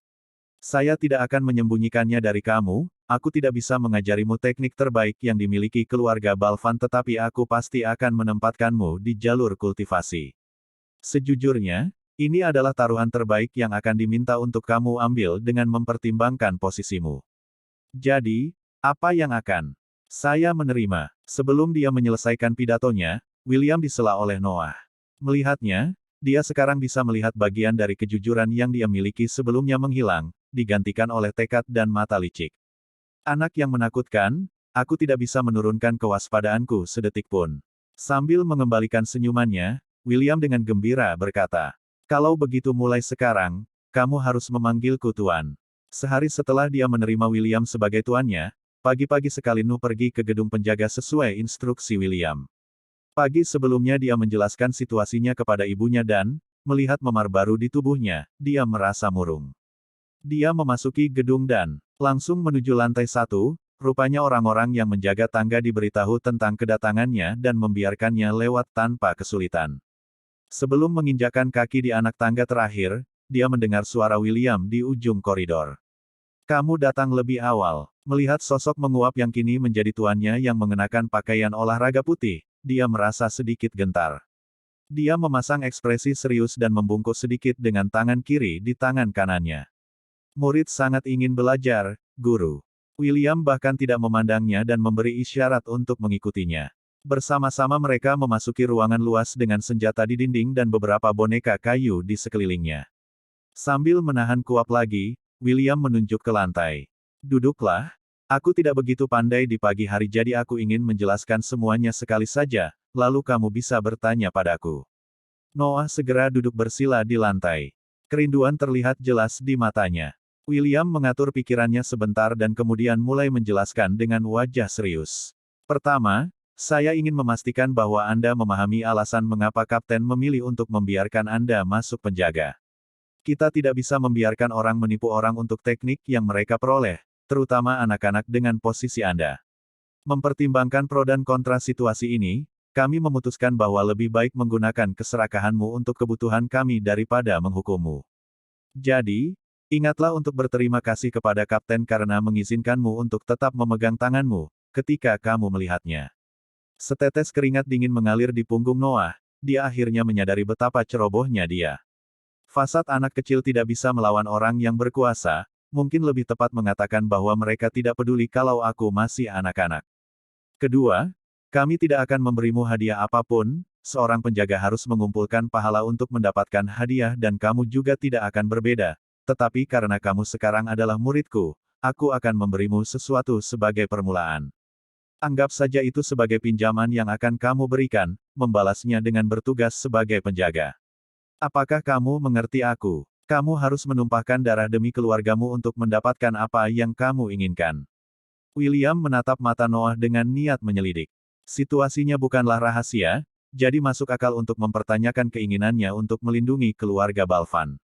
Saya tidak akan menyembunyikannya dari kamu, aku tidak bisa mengajarimu teknik terbaik yang dimiliki keluarga Balvan tetapi aku pasti akan menempatkanmu di jalur kultivasi. Sejujurnya, ini adalah taruhan terbaik yang akan diminta untuk kamu ambil dengan mempertimbangkan posisimu. Jadi, apa yang akan saya menerima? Sebelum dia menyelesaikan pidatonya, William disela oleh Noah. Melihatnya, dia sekarang bisa melihat bagian dari kejujuran yang dia miliki sebelumnya menghilang, digantikan oleh tekad dan mata licik. Anak yang menakutkan, aku tidak bisa menurunkan kewaspadaanku sedetik pun. Sambil mengembalikan senyumannya, William dengan gembira berkata, kalau begitu mulai sekarang, kamu harus memanggilku Tuan. Sehari setelah dia menerima William sebagai tuannya, pagi-pagi sekali Nuh pergi ke gedung penjaga sesuai instruksi William. Pagi sebelumnya dia menjelaskan situasinya kepada ibunya dan, melihat memar baru di tubuhnya, dia merasa murung. Dia memasuki gedung dan, langsung menuju lantai 1, rupanya orang-orang yang menjaga tangga diberitahu tentang kedatangannya dan membiarkannya lewat tanpa kesulitan. Sebelum menginjakkan kaki di anak tangga terakhir, dia mendengar suara William di ujung koridor. Kamu datang lebih awal. Melihat sosok menguap yang kini menjadi tuannya yang mengenakan pakaian olahraga putih, dia merasa sedikit gentar. Dia memasang ekspresi serius dan membungkuk sedikit dengan tangan kiri di tangan kanannya. Murid sangat ingin belajar, guru. William bahkan tidak memandangnya dan memberi isyarat untuk mengikutinya. Bersama-sama mereka memasuki ruangan luas dengan senjata di dinding dan beberapa boneka kayu di sekelilingnya. Sambil menahan kuap lagi, William menunjuk ke lantai. Duduklah. Aku tidak begitu pandai di pagi hari jadi aku ingin menjelaskan semuanya sekali saja, lalu kamu bisa bertanya padaku. Noah segera duduk bersila di lantai. Kerinduan terlihat jelas di matanya. William mengatur pikirannya sebentar dan kemudian mulai menjelaskan dengan wajah serius. Pertama, saya ingin memastikan bahwa Anda memahami alasan mengapa Kapten memilih untuk membiarkan Anda masuk penjaga. Kita tidak bisa membiarkan orang menipu orang untuk teknik yang mereka peroleh, terutama anak-anak dengan posisi Anda. Mempertimbangkan pro dan kontra situasi ini, kami memutuskan bahwa lebih baik menggunakan keserakahanmu untuk kebutuhan kami daripada menghukummu. Jadi, ingatlah untuk berterima kasih kepada Kapten karena mengizinkanmu untuk tetap memegang tanganmu, ketika kamu melihatnya. Setetes keringat dingin mengalir di punggung Noah, dia akhirnya menyadari betapa cerobohnya dia. Fasad anak kecil tidak bisa melawan orang yang berkuasa, mungkin lebih tepat mengatakan bahwa mereka tidak peduli kalau aku masih anak-anak. Kedua, kami tidak akan memberimu hadiah apapun, seorang penjaga harus mengumpulkan pahala untuk mendapatkan hadiah dan kamu juga tidak akan berbeda, tetapi karena kamu sekarang adalah muridku, aku akan memberimu sesuatu sebagai permulaan. Anggap saja itu sebagai pinjaman yang akan kamu berikan, membalasnya dengan bertugas sebagai penjaga. Apakah kamu mengerti aku? Kamu harus menumpahkan darah demi keluargamu untuk mendapatkan apa yang kamu inginkan. William menatap mata Noah dengan niat menyelidik. Situasinya bukanlah rahasia, jadi masuk akal untuk mempertanyakan keinginannya untuk melindungi keluarga Balvan.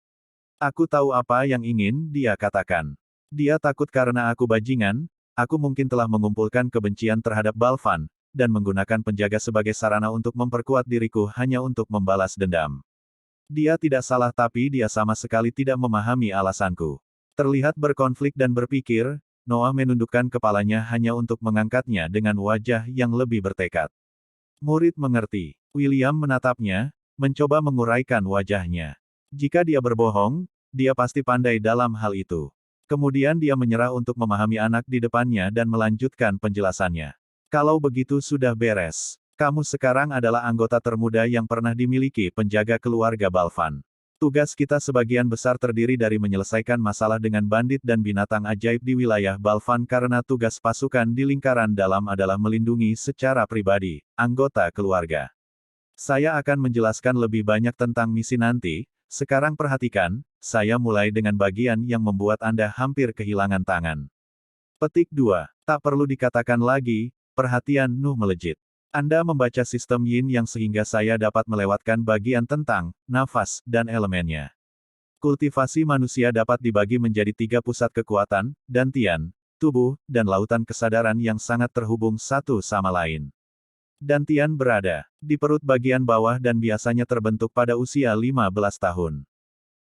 Aku tahu apa yang ingin dia katakan. Dia takut karena aku bajingan, aku mungkin telah mengumpulkan kebencian terhadap Balvan, dan menggunakan penjaga sebagai sarana untuk memperkuat diriku hanya untuk membalas dendam. Dia tidak salah tapi dia sama sekali tidak memahami alasanku. Terlihat berkonflik dan berpikir, Noah menundukkan kepalanya hanya untuk mengangkatnya dengan wajah yang lebih bertekad. Murid mengerti. William menatapnya, mencoba menguraikan wajahnya. Jika dia berbohong, dia pasti pandai dalam hal itu. Kemudian dia menyerah untuk memahami anak di depannya dan melanjutkan penjelasannya. Kalau begitu sudah beres. Kamu sekarang adalah anggota termuda yang pernah dimiliki penjaga keluarga Balvan. Tugas kita sebagian besar terdiri dari menyelesaikan masalah dengan bandit dan binatang ajaib di wilayah Balvan karena tugas pasukan di lingkaran dalam adalah melindungi secara pribadi anggota keluarga. Saya akan menjelaskan lebih banyak tentang misi nanti, sekarang perhatikan, saya mulai dengan bagian yang membuat Anda hampir kehilangan tangan. Petik 2. Tak perlu dikatakan lagi, perhatian Nuh melejit. Anda membaca sistem yin yang sehingga saya dapat melewatkan bagian tentang nafas dan elemennya. Kultivasi manusia dapat dibagi menjadi 3 pusat kekuatan, dantian, tubuh, dan lautan kesadaran yang sangat terhubung satu sama lain. Dantian berada di perut bagian bawah dan biasanya terbentuk pada usia 15 tahun.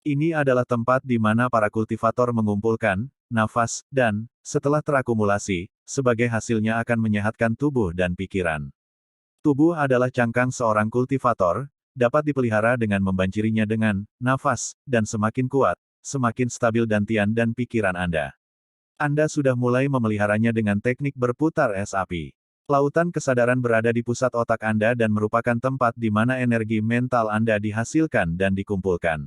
Ini adalah tempat di mana para kultivator mengumpulkan nafas dan, setelah terakumulasi, sebagai hasilnya akan menyehatkan tubuh dan pikiran. Tubuh adalah cangkang seorang kultivator, dapat dipelihara dengan membanjirinya dengan nafas, dan semakin kuat, semakin stabil dantian dan pikiran Anda. Anda sudah mulai memeliharanya dengan teknik berputar es api. Lautan kesadaran berada di pusat otak Anda dan merupakan tempat di mana energi mental Anda dihasilkan dan dikumpulkan.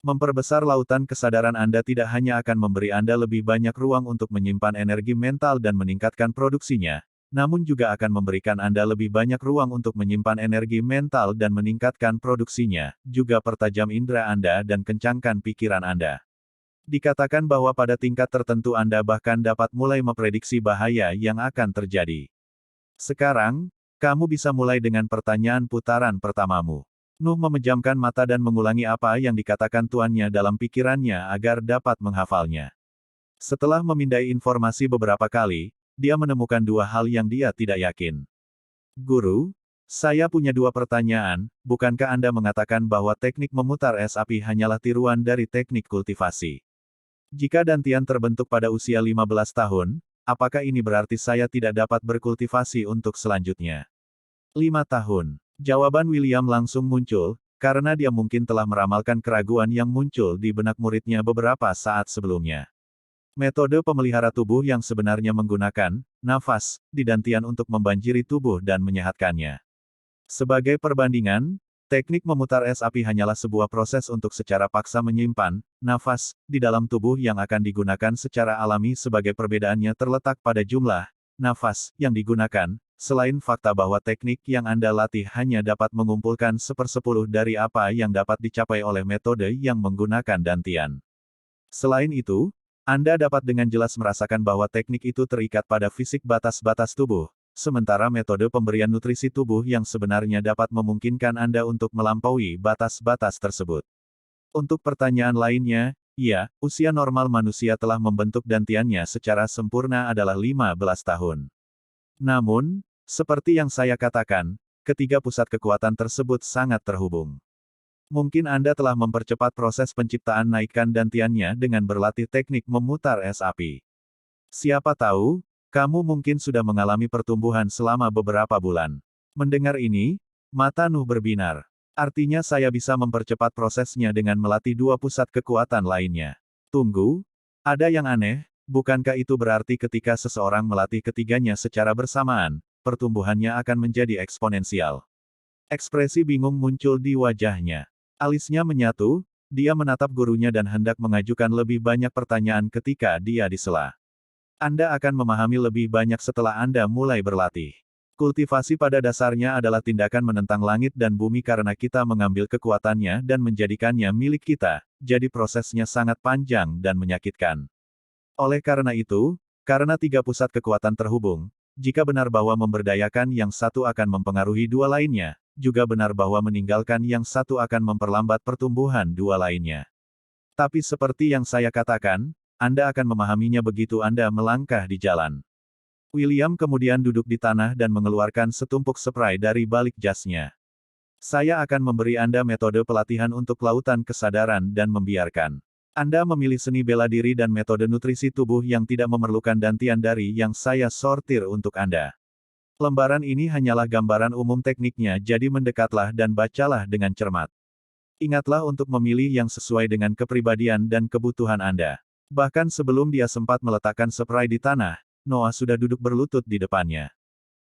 Memperbesar lautan kesadaran Anda tidak hanya akan memberi Anda lebih banyak ruang untuk menyimpan energi mental dan meningkatkan produksinya, namun juga akan memberikan Anda lebih banyak ruang untuk menyimpan energi mental dan meningkatkan produksinya, juga pertajam indera Anda dan kencangkan pikiran Anda. Dikatakan bahwa pada tingkat tertentu Anda bahkan dapat mulai memprediksi bahaya yang akan terjadi. Sekarang, kamu bisa mulai dengan pertanyaan putaran pertamamu. Nuh memejamkan mata dan mengulangi apa yang dikatakan tuannya dalam pikirannya agar dapat menghafalnya. Setelah memindai informasi beberapa kali, dia menemukan 2 hal yang dia tidak yakin. Guru, saya punya 2 pertanyaan, bukankah Anda mengatakan bahwa teknik memutar es api hanyalah tiruan dari teknik kultivasi? Jika dantian terbentuk pada usia 15 tahun, apakah ini berarti saya tidak dapat berkultivasi untuk selanjutnya? 5 tahun. Jawaban William langsung muncul, karena dia mungkin telah meramalkan keraguan yang muncul di benak muridnya beberapa saat sebelumnya. Metode pemelihara tubuh yang sebenarnya menggunakan nafas di dantian untuk membanjiri tubuh dan menyehatkannya. Sebagai perbandingan, teknik memutar es api hanyalah sebuah proses untuk secara paksa menyimpan nafas di dalam tubuh yang akan digunakan secara alami. Sebagai perbedaannya terletak pada jumlah nafas yang digunakan, selain fakta bahwa teknik yang Anda latih hanya dapat mengumpulkan 1/10 dari apa yang dapat dicapai oleh metode yang menggunakan dantian. Selain itu, Anda dapat dengan jelas merasakan bahwa teknik itu terikat pada fisik batas-batas tubuh, sementara metode pemberian nutrisi tubuh yang sebenarnya dapat memungkinkan Anda untuk melampaui batas-batas tersebut. Untuk pertanyaan lainnya, ya, usia normal manusia telah membentuk dantiannya secara sempurna adalah 15 tahun. Namun, seperti yang saya katakan, ketiga pusat kekuatan tersebut sangat terhubung. Mungkin Anda telah mempercepat proses penciptaan naikkan dantiannya dengan berlatih teknik memutar es api. Siapa tahu, kamu mungkin sudah mengalami pertumbuhan selama beberapa bulan. Mendengar ini, mata Nuh berbinar. Artinya saya bisa mempercepat prosesnya dengan melatih dua pusat kekuatan lainnya. Tunggu, ada yang aneh, bukankah itu berarti ketika seseorang melatih ketiganya secara bersamaan, pertumbuhannya akan menjadi eksponensial? Ekspresi bingung muncul di wajahnya. Alisnya menyatu, dia menatap gurunya dan hendak mengajukan lebih banyak pertanyaan ketika dia disela. Anda akan memahami lebih banyak setelah Anda mulai berlatih. Kultivasi pada dasarnya adalah tindakan menentang langit dan bumi karena kita mengambil kekuatannya dan menjadikannya milik kita, jadi prosesnya sangat panjang dan menyakitkan. Oleh karena itu, karena tiga pusat kekuatan terhubung, jika benar bahwa memberdayakan yang satu akan mempengaruhi dua lainnya, juga benar bahwa meninggalkan yang satu akan memperlambat pertumbuhan dua lainnya. Tapi seperti yang saya katakan, Anda akan memahaminya begitu Anda melangkah di jalan. William kemudian duduk di tanah dan mengeluarkan setumpuk spray dari balik jasnya. Saya akan memberi Anda metode pelatihan untuk lautan kesadaran dan membiarkan Anda memilih seni bela diri dan metode nutrisi tubuh yang tidak memerlukan dantian dari yang saya sortir untuk Anda. Lembaran ini hanyalah gambaran umum tekniknya, jadi mendekatlah dan bacalah dengan cermat. Ingatlah untuk memilih yang sesuai dengan kepribadian dan kebutuhan Anda. Bahkan sebelum dia sempat meletakkan spray di tanah, Noah sudah duduk berlutut di depannya.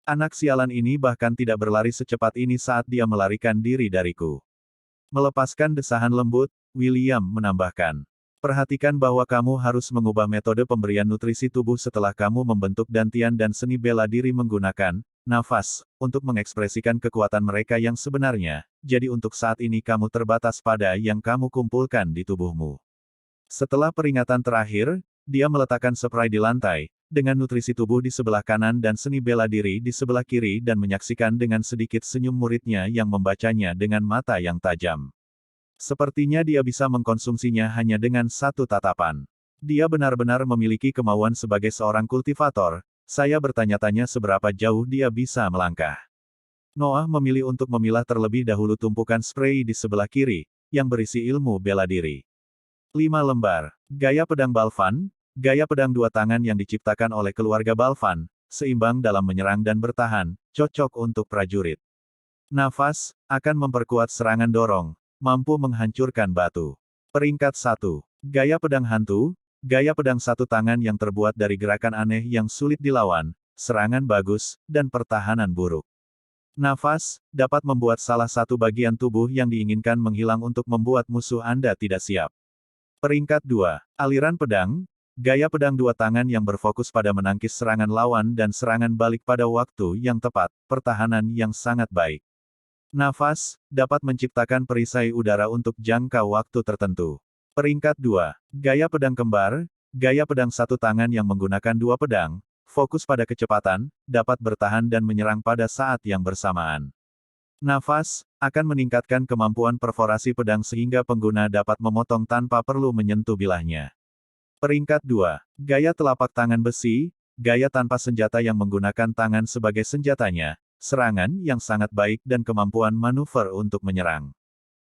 Anak sialan ini bahkan tidak berlari secepat ini saat dia melarikan diri dariku. Melepaskan desahan lembut, William menambahkan. Perhatikan bahwa kamu harus mengubah metode pemberian nutrisi tubuh setelah kamu membentuk dantian dan seni bela diri menggunakan nafas untuk mengekspresikan kekuatan mereka yang sebenarnya. Jadi untuk saat ini kamu terbatas pada yang kamu kumpulkan di tubuhmu. Setelah peringatan terakhir, dia meletakkan spray di lantai, dengan nutrisi tubuh di sebelah kanan dan seni bela diri di sebelah kiri dan menyaksikan dengan sedikit senyum muridnya yang membacanya dengan mata yang tajam. Sepertinya dia bisa mengkonsumsinya hanya dengan satu tatapan. Dia benar-benar memiliki kemauan sebagai seorang kultivator. Saya bertanya-tanya seberapa jauh dia bisa melangkah. Noah memilih untuk memilah terlebih dahulu tumpukan spray di sebelah kiri, yang berisi ilmu bela diri. 5 lembar. Gaya pedang Balvan, gaya pedang dua tangan yang diciptakan oleh keluarga Balvan, seimbang dalam menyerang dan bertahan, cocok untuk prajurit. Nafas, akan memperkuat serangan dorong, mampu menghancurkan batu. Peringkat 1. Gaya pedang hantu, gaya pedang satu tangan yang terbuat dari gerakan aneh yang sulit dilawan, serangan bagus, dan pertahanan buruk. Nafas, dapat membuat salah satu bagian tubuh yang diinginkan menghilang untuk membuat musuh Anda tidak siap. Peringkat 2. Aliran pedang, gaya pedang dua tangan yang berfokus pada menangkis serangan lawan dan serangan balik pada waktu yang tepat, pertahanan yang sangat baik. Nafas, dapat menciptakan perisai udara untuk jangka waktu tertentu. Peringkat 2. Gaya pedang kembar, gaya pedang satu tangan yang menggunakan dua pedang, fokus pada kecepatan, dapat bertahan dan menyerang pada saat yang bersamaan. Nafas, akan meningkatkan kemampuan perforasi pedang sehingga pengguna dapat memotong tanpa perlu menyentuh bilahnya. Peringkat 2. Gaya telapak tangan besi, gaya tanpa senjata yang menggunakan tangan sebagai senjatanya, serangan yang sangat baik dan kemampuan manuver untuk menyerang.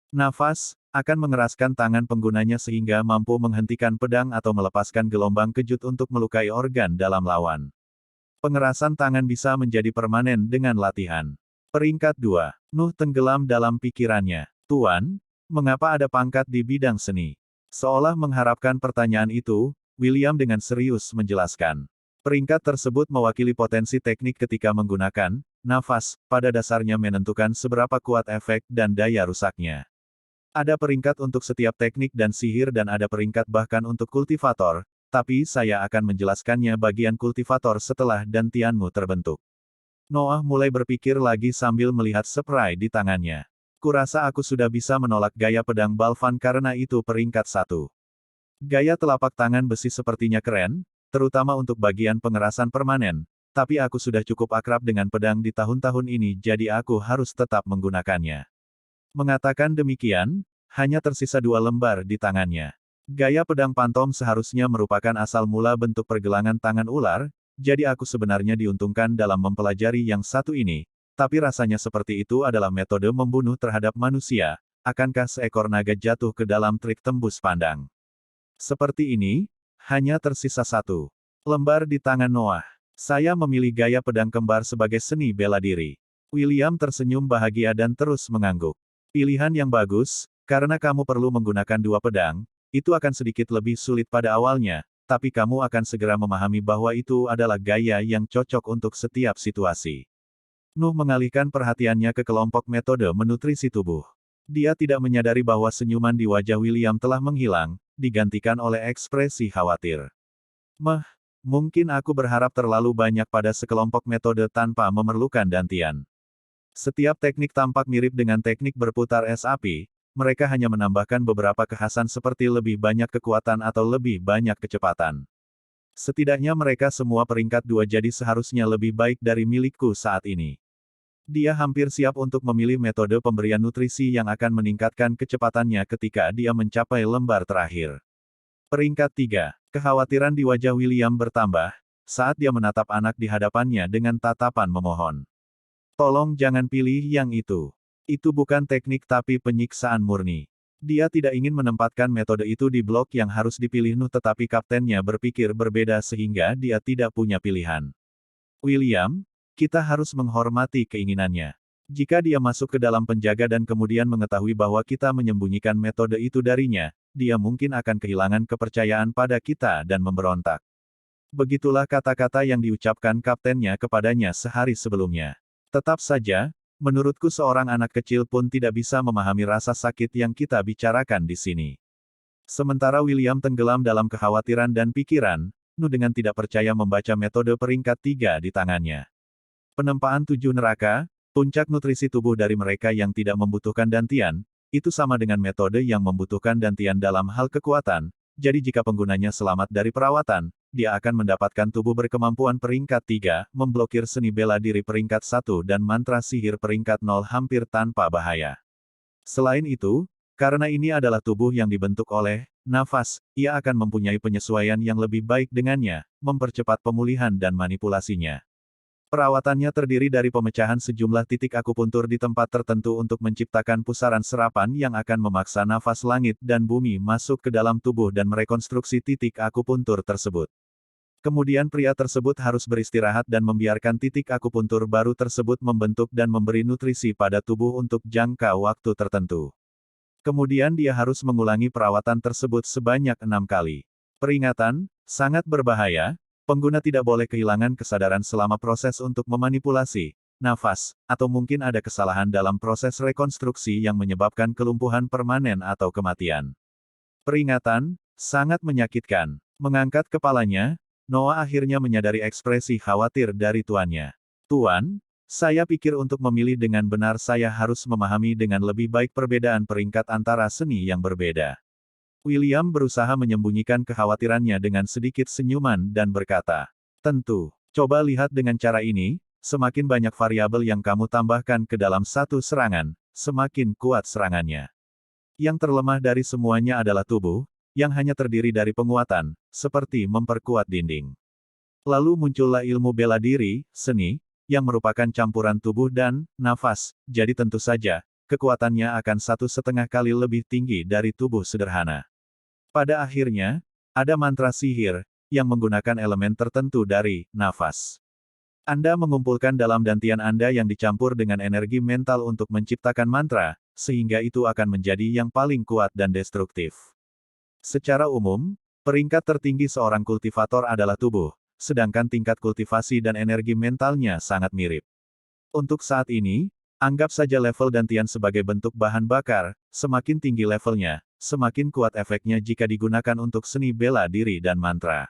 Nafas, akan mengeraskan tangan penggunanya sehingga mampu menghentikan pedang atau melepaskan gelombang kejut untuk melukai organ dalam lawan. Pengerasan tangan bisa menjadi permanen dengan latihan. Peringkat 2. Nuh tenggelam dalam pikirannya. Tuan, mengapa ada pangkat di bidang seni? Seolah mengharapkan pertanyaan itu, William dengan serius menjelaskan. Peringkat tersebut mewakili potensi teknik ketika menggunakan nafas, pada dasarnya menentukan seberapa kuat efek dan daya rusaknya. Ada peringkat untuk setiap teknik dan sihir dan ada peringkat bahkan untuk kultivator, tapi saya akan menjelaskannya bagian kultivator setelah dantianmu terbentuk. Noah mulai berpikir lagi sambil melihat spray di tangannya. Kurasa aku sudah bisa menolak gaya pedang Balvan karena itu peringkat 1. Gaya telapak tangan besi sepertinya keren, terutama untuk bagian pengerasan permanen, tapi aku sudah cukup akrab dengan pedang di tahun-tahun ini jadi aku harus tetap menggunakannya. Mengatakan demikian, hanya tersisa 2 lembar di tangannya. Gaya pedang pantom seharusnya merupakan asal mula bentuk pergelangan tangan ular, jadi aku sebenarnya diuntungkan dalam mempelajari yang satu ini, tapi rasanya seperti itu adalah metode membunuh terhadap manusia. Akankah seekor naga jatuh ke dalam trik tembus pandang? Seperti ini, hanya tersisa 1 lembar di tangan Noah. Saya memilih gaya pedang kembar sebagai seni bela diri. William tersenyum bahagia dan terus mengangguk. Pilihan yang bagus, karena kamu perlu menggunakan 2 pedang, itu akan sedikit lebih sulit pada awalnya, tapi kamu akan segera memahami bahwa itu adalah gaya yang cocok untuk setiap situasi. Nuh mengalihkan perhatiannya ke kelompok metode menutrisi tubuh. Dia tidak menyadari bahwa senyuman di wajah William telah menghilang, digantikan oleh ekspresi khawatir. Mungkin aku berharap terlalu banyak pada sekelompok metode tanpa memerlukan dantian. Setiap teknik tampak mirip dengan teknik berputar es api, mereka hanya menambahkan beberapa kekhasan seperti lebih banyak kekuatan atau lebih banyak kecepatan. Setidaknya mereka semua peringkat 2 jadi seharusnya lebih baik dari milikku saat ini. Dia hampir siap untuk memilih metode pemberian nutrisi yang akan meningkatkan kecepatannya ketika dia mencapai lembar terakhir. Peringkat 3. Kekhawatiran di wajah William bertambah, saat dia menatap anak di hadapannya dengan tatapan memohon. Tolong jangan pilih yang itu. Itu bukan teknik tapi penyiksaan murni. Dia tidak ingin menempatkan metode itu di blok yang harus dipilih Nuh tetapi kaptennya berpikir berbeda sehingga dia tidak punya pilihan. William, kita harus menghormati keinginannya. Jika dia masuk ke dalam penjaga dan kemudian mengetahui bahwa kita menyembunyikan metode itu darinya, dia mungkin akan kehilangan kepercayaan pada kita dan memberontak. Begitulah kata-kata yang diucapkan kaptennya kepadanya sehari sebelumnya. Tetap saja, menurutku seorang anak kecil pun tidak bisa memahami rasa sakit yang kita bicarakan di sini. Sementara William tenggelam dalam kekhawatiran dan pikiran, Nuh dengan tidak percaya membaca metode peringkat 3 di tangannya. Penempaan 7 neraka, puncak nutrisi tubuh dari mereka yang tidak membutuhkan dantian, itu sama dengan metode yang membutuhkan dantian dalam hal kekuatan, jadi jika penggunanya selamat dari perawatan, dia akan mendapatkan tubuh berkemampuan peringkat 3, memblokir seni bela diri peringkat 1 dan mantra sihir peringkat 0 hampir tanpa bahaya. Selain itu, karena ini adalah tubuh yang dibentuk oleh nafas, ia akan mempunyai penyesuaian yang lebih baik dengannya, mempercepat pemulihan dan manipulasinya. Perawatannya terdiri dari pemecahan sejumlah titik akupuntur di tempat tertentu untuk menciptakan pusaran serapan yang akan memaksa nafas langit dan bumi masuk ke dalam tubuh dan merekonstruksi titik akupuntur tersebut. Kemudian pria tersebut harus beristirahat dan membiarkan titik akupuntur baru tersebut membentuk dan memberi nutrisi pada tubuh untuk jangka waktu tertentu. Kemudian dia harus mengulangi perawatan tersebut sebanyak 6 kali. Peringatan, sangat berbahaya. Pengguna tidak boleh kehilangan kesadaran selama proses untuk memanipulasi nafas, atau mungkin ada kesalahan dalam proses rekonstruksi yang menyebabkan kelumpuhan permanen atau kematian. Peringatan, sangat menyakitkan. Mengangkat kepalanya, Noah akhirnya menyadari ekspresi khawatir dari tuannya. Tuan, saya pikir untuk memilih dengan benar saya harus memahami dengan lebih baik perbedaan peringkat antara seni yang berbeda. William berusaha menyembunyikan kekhawatirannya dengan sedikit senyuman dan berkata, tentu, coba lihat dengan cara ini, semakin banyak variabel yang kamu tambahkan ke dalam satu serangan, semakin kuat serangannya. Yang terlemah dari semuanya adalah tubuh, yang hanya terdiri dari penguatan, seperti memperkuat dinding. Lalu muncullah ilmu bela diri, seni, yang merupakan campuran tubuh dan nafas, jadi tentu saja, kekuatannya akan 1,5 kali lebih tinggi dari tubuh sederhana. Pada akhirnya, ada mantra sihir, yang menggunakan elemen tertentu dari nafas. Anda mengumpulkan dalam dantian Anda yang dicampur dengan energi mental untuk menciptakan mantra, sehingga itu akan menjadi yang paling kuat dan destruktif. Secara umum, peringkat tertinggi seorang kultivator adalah tubuh, sedangkan tingkat kultivasi dan energi mentalnya sangat mirip. Untuk saat ini, anggap saja level dantian sebagai bentuk bahan bakar, semakin tinggi levelnya, semakin kuat efeknya jika digunakan untuk seni bela diri dan mantra.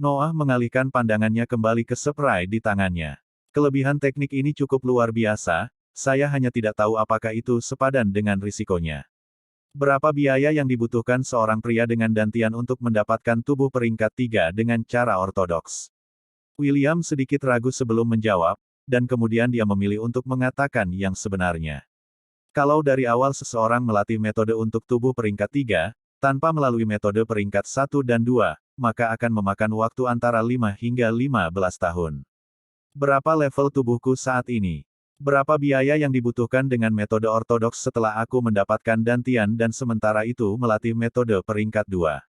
Noah mengalihkan pandangannya kembali ke spray di tangannya. Kelebihan teknik ini cukup luar biasa, saya hanya tidak tahu apakah itu sepadan dengan risikonya. Berapa biaya yang dibutuhkan seorang pria dengan dantian untuk mendapatkan tubuh peringkat 3 dengan cara ortodoks? William sedikit ragu sebelum menjawab, dan kemudian dia memilih untuk mengatakan yang sebenarnya. Kalau dari awal seseorang melatih metode untuk tubuh peringkat 3, tanpa melalui metode peringkat 1 dan 2, maka akan memakan waktu antara 5 hingga 15 tahun. Berapa level tubuhku saat ini? Berapa biaya yang dibutuhkan dengan metode ortodoks setelah aku mendapatkan dantian dan sementara itu melatih metode peringkat 2?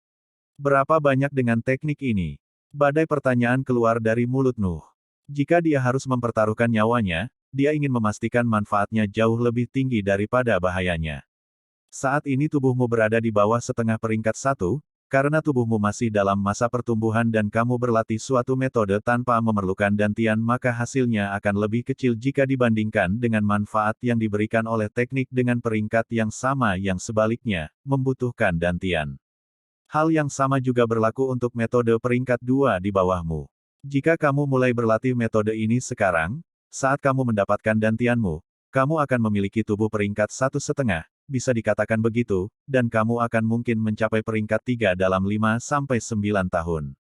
Berapa banyak dengan teknik ini? Badai pertanyaan keluar dari mulut Nuh. Jika dia harus mempertaruhkan nyawanya, dia ingin memastikan manfaatnya jauh lebih tinggi daripada bahayanya. Saat ini tubuhmu berada di bawah setengah peringkat 1, karena tubuhmu masih dalam masa pertumbuhan dan kamu berlatih suatu metode tanpa memerlukan dantian maka hasilnya akan lebih kecil jika dibandingkan dengan manfaat yang diberikan oleh teknik dengan peringkat yang sama yang sebaliknya, membutuhkan dantian. Hal yang sama juga berlaku untuk metode peringkat 2 di bawahmu. Jika kamu mulai berlatih metode ini sekarang, saat kamu mendapatkan dantianmu, kamu akan memiliki tubuh peringkat 1,5, bisa dikatakan begitu, dan kamu akan mungkin mencapai peringkat 3 dalam 5-9 tahun.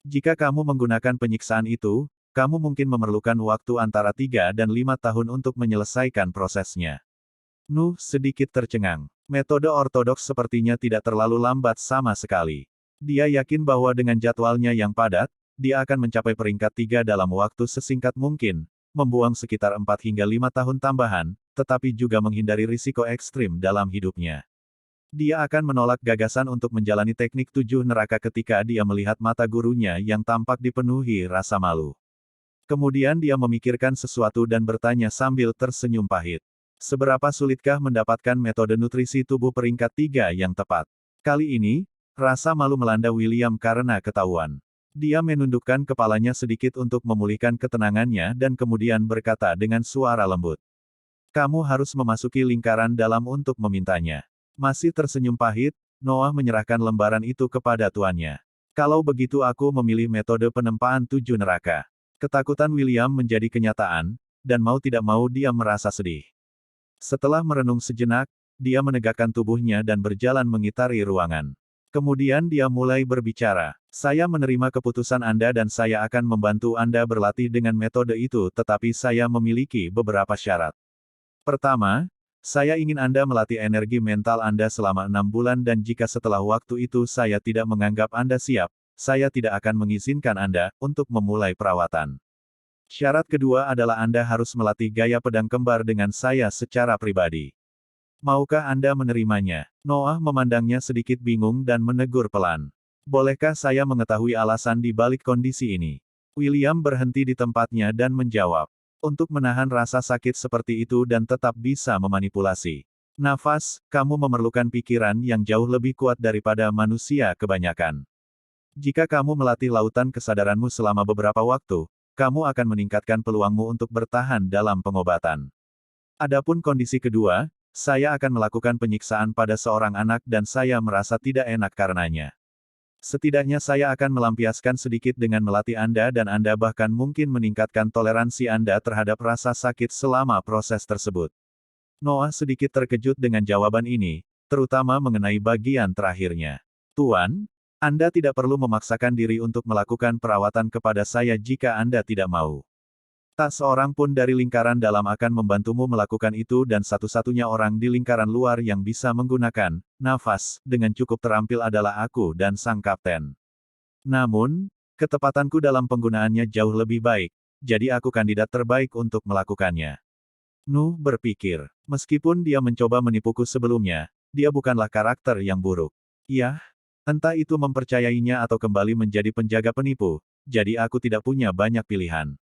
Jika kamu menggunakan penyiksaan itu, kamu mungkin memerlukan waktu antara 3 dan 5 tahun untuk menyelesaikan prosesnya. Nuh sedikit tercengang. Metode ortodoks sepertinya tidak terlalu lambat sama sekali. Dia yakin bahwa dengan jadwalnya yang padat, dia akan mencapai peringkat 3 dalam waktu sesingkat mungkin, membuang sekitar 4 hingga 5 tahun tambahan, tetapi juga menghindari risiko ekstrim dalam hidupnya. Dia akan menolak gagasan untuk menjalani teknik 7 neraka ketika dia melihat mata gurunya yang tampak dipenuhi rasa malu. Kemudian dia memikirkan sesuatu dan bertanya sambil tersenyum pahit. Seberapa sulitkah mendapatkan metode nutrisi tubuh peringkat 3 yang tepat? Kali ini, rasa malu melanda William karena ketahuan. Dia menundukkan kepalanya sedikit untuk memulihkan ketenangannya dan kemudian berkata dengan suara lembut. Kamu harus memasuki lingkaran dalam untuk memintanya. Masih tersenyum pahit, Noah menyerahkan lembaran itu kepada tuannya. Kalau begitu aku memilih metode penempaan 7 neraka. Ketakutan William menjadi kenyataan, dan mau tidak mau dia merasa sedih. Setelah merenung sejenak, dia menegakkan tubuhnya dan berjalan mengitari ruangan. Kemudian dia mulai berbicara. Saya menerima keputusan Anda dan saya akan membantu Anda berlatih dengan metode itu tetapi saya memiliki beberapa syarat. Pertama, saya ingin Anda melatih energi mental Anda selama 6 bulan dan jika setelah waktu itu saya tidak menganggap Anda siap, saya tidak akan mengizinkan Anda untuk memulai perawatan. Syarat kedua adalah Anda harus melatih gaya pedang kembar dengan saya secara pribadi. Maukah Anda menerimanya? Noah memandangnya sedikit bingung dan menegur pelan. Bolehkah saya mengetahui alasan di balik kondisi ini? William berhenti di tempatnya dan menjawab. Untuk menahan rasa sakit seperti itu dan tetap bisa memanipulasi nafas, kamu memerlukan pikiran yang jauh lebih kuat daripada manusia kebanyakan. Jika kamu melatih lautan kesadaranmu selama beberapa waktu, kamu akan meningkatkan peluangmu untuk bertahan dalam pengobatan. Adapun kondisi kedua, saya akan melakukan penyiksaan pada seorang anak dan saya merasa tidak enak karenanya. Setidaknya saya akan melampiaskan sedikit dengan melatih Anda dan Anda bahkan mungkin meningkatkan toleransi Anda terhadap rasa sakit selama proses tersebut. Noah sedikit terkejut dengan jawaban ini, terutama mengenai bagian terakhirnya. Tuan, Anda tidak perlu memaksakan diri untuk melakukan perawatan kepada saya jika Anda tidak mau. Tak seorang pun dari lingkaran dalam akan membantumu melakukan itu dan satu-satunya orang di lingkaran luar yang bisa menggunakan nafas dengan cukup terampil adalah aku dan sang kapten. Namun, ketepatanku dalam penggunaannya jauh lebih baik, jadi aku kandidat terbaik untuk melakukannya. Nuh berpikir, meskipun dia mencoba menipuku sebelumnya, dia bukanlah karakter yang buruk. Yah, entah itu mempercayainya atau kembali menjadi penjaga penipu, jadi aku tidak punya banyak pilihan.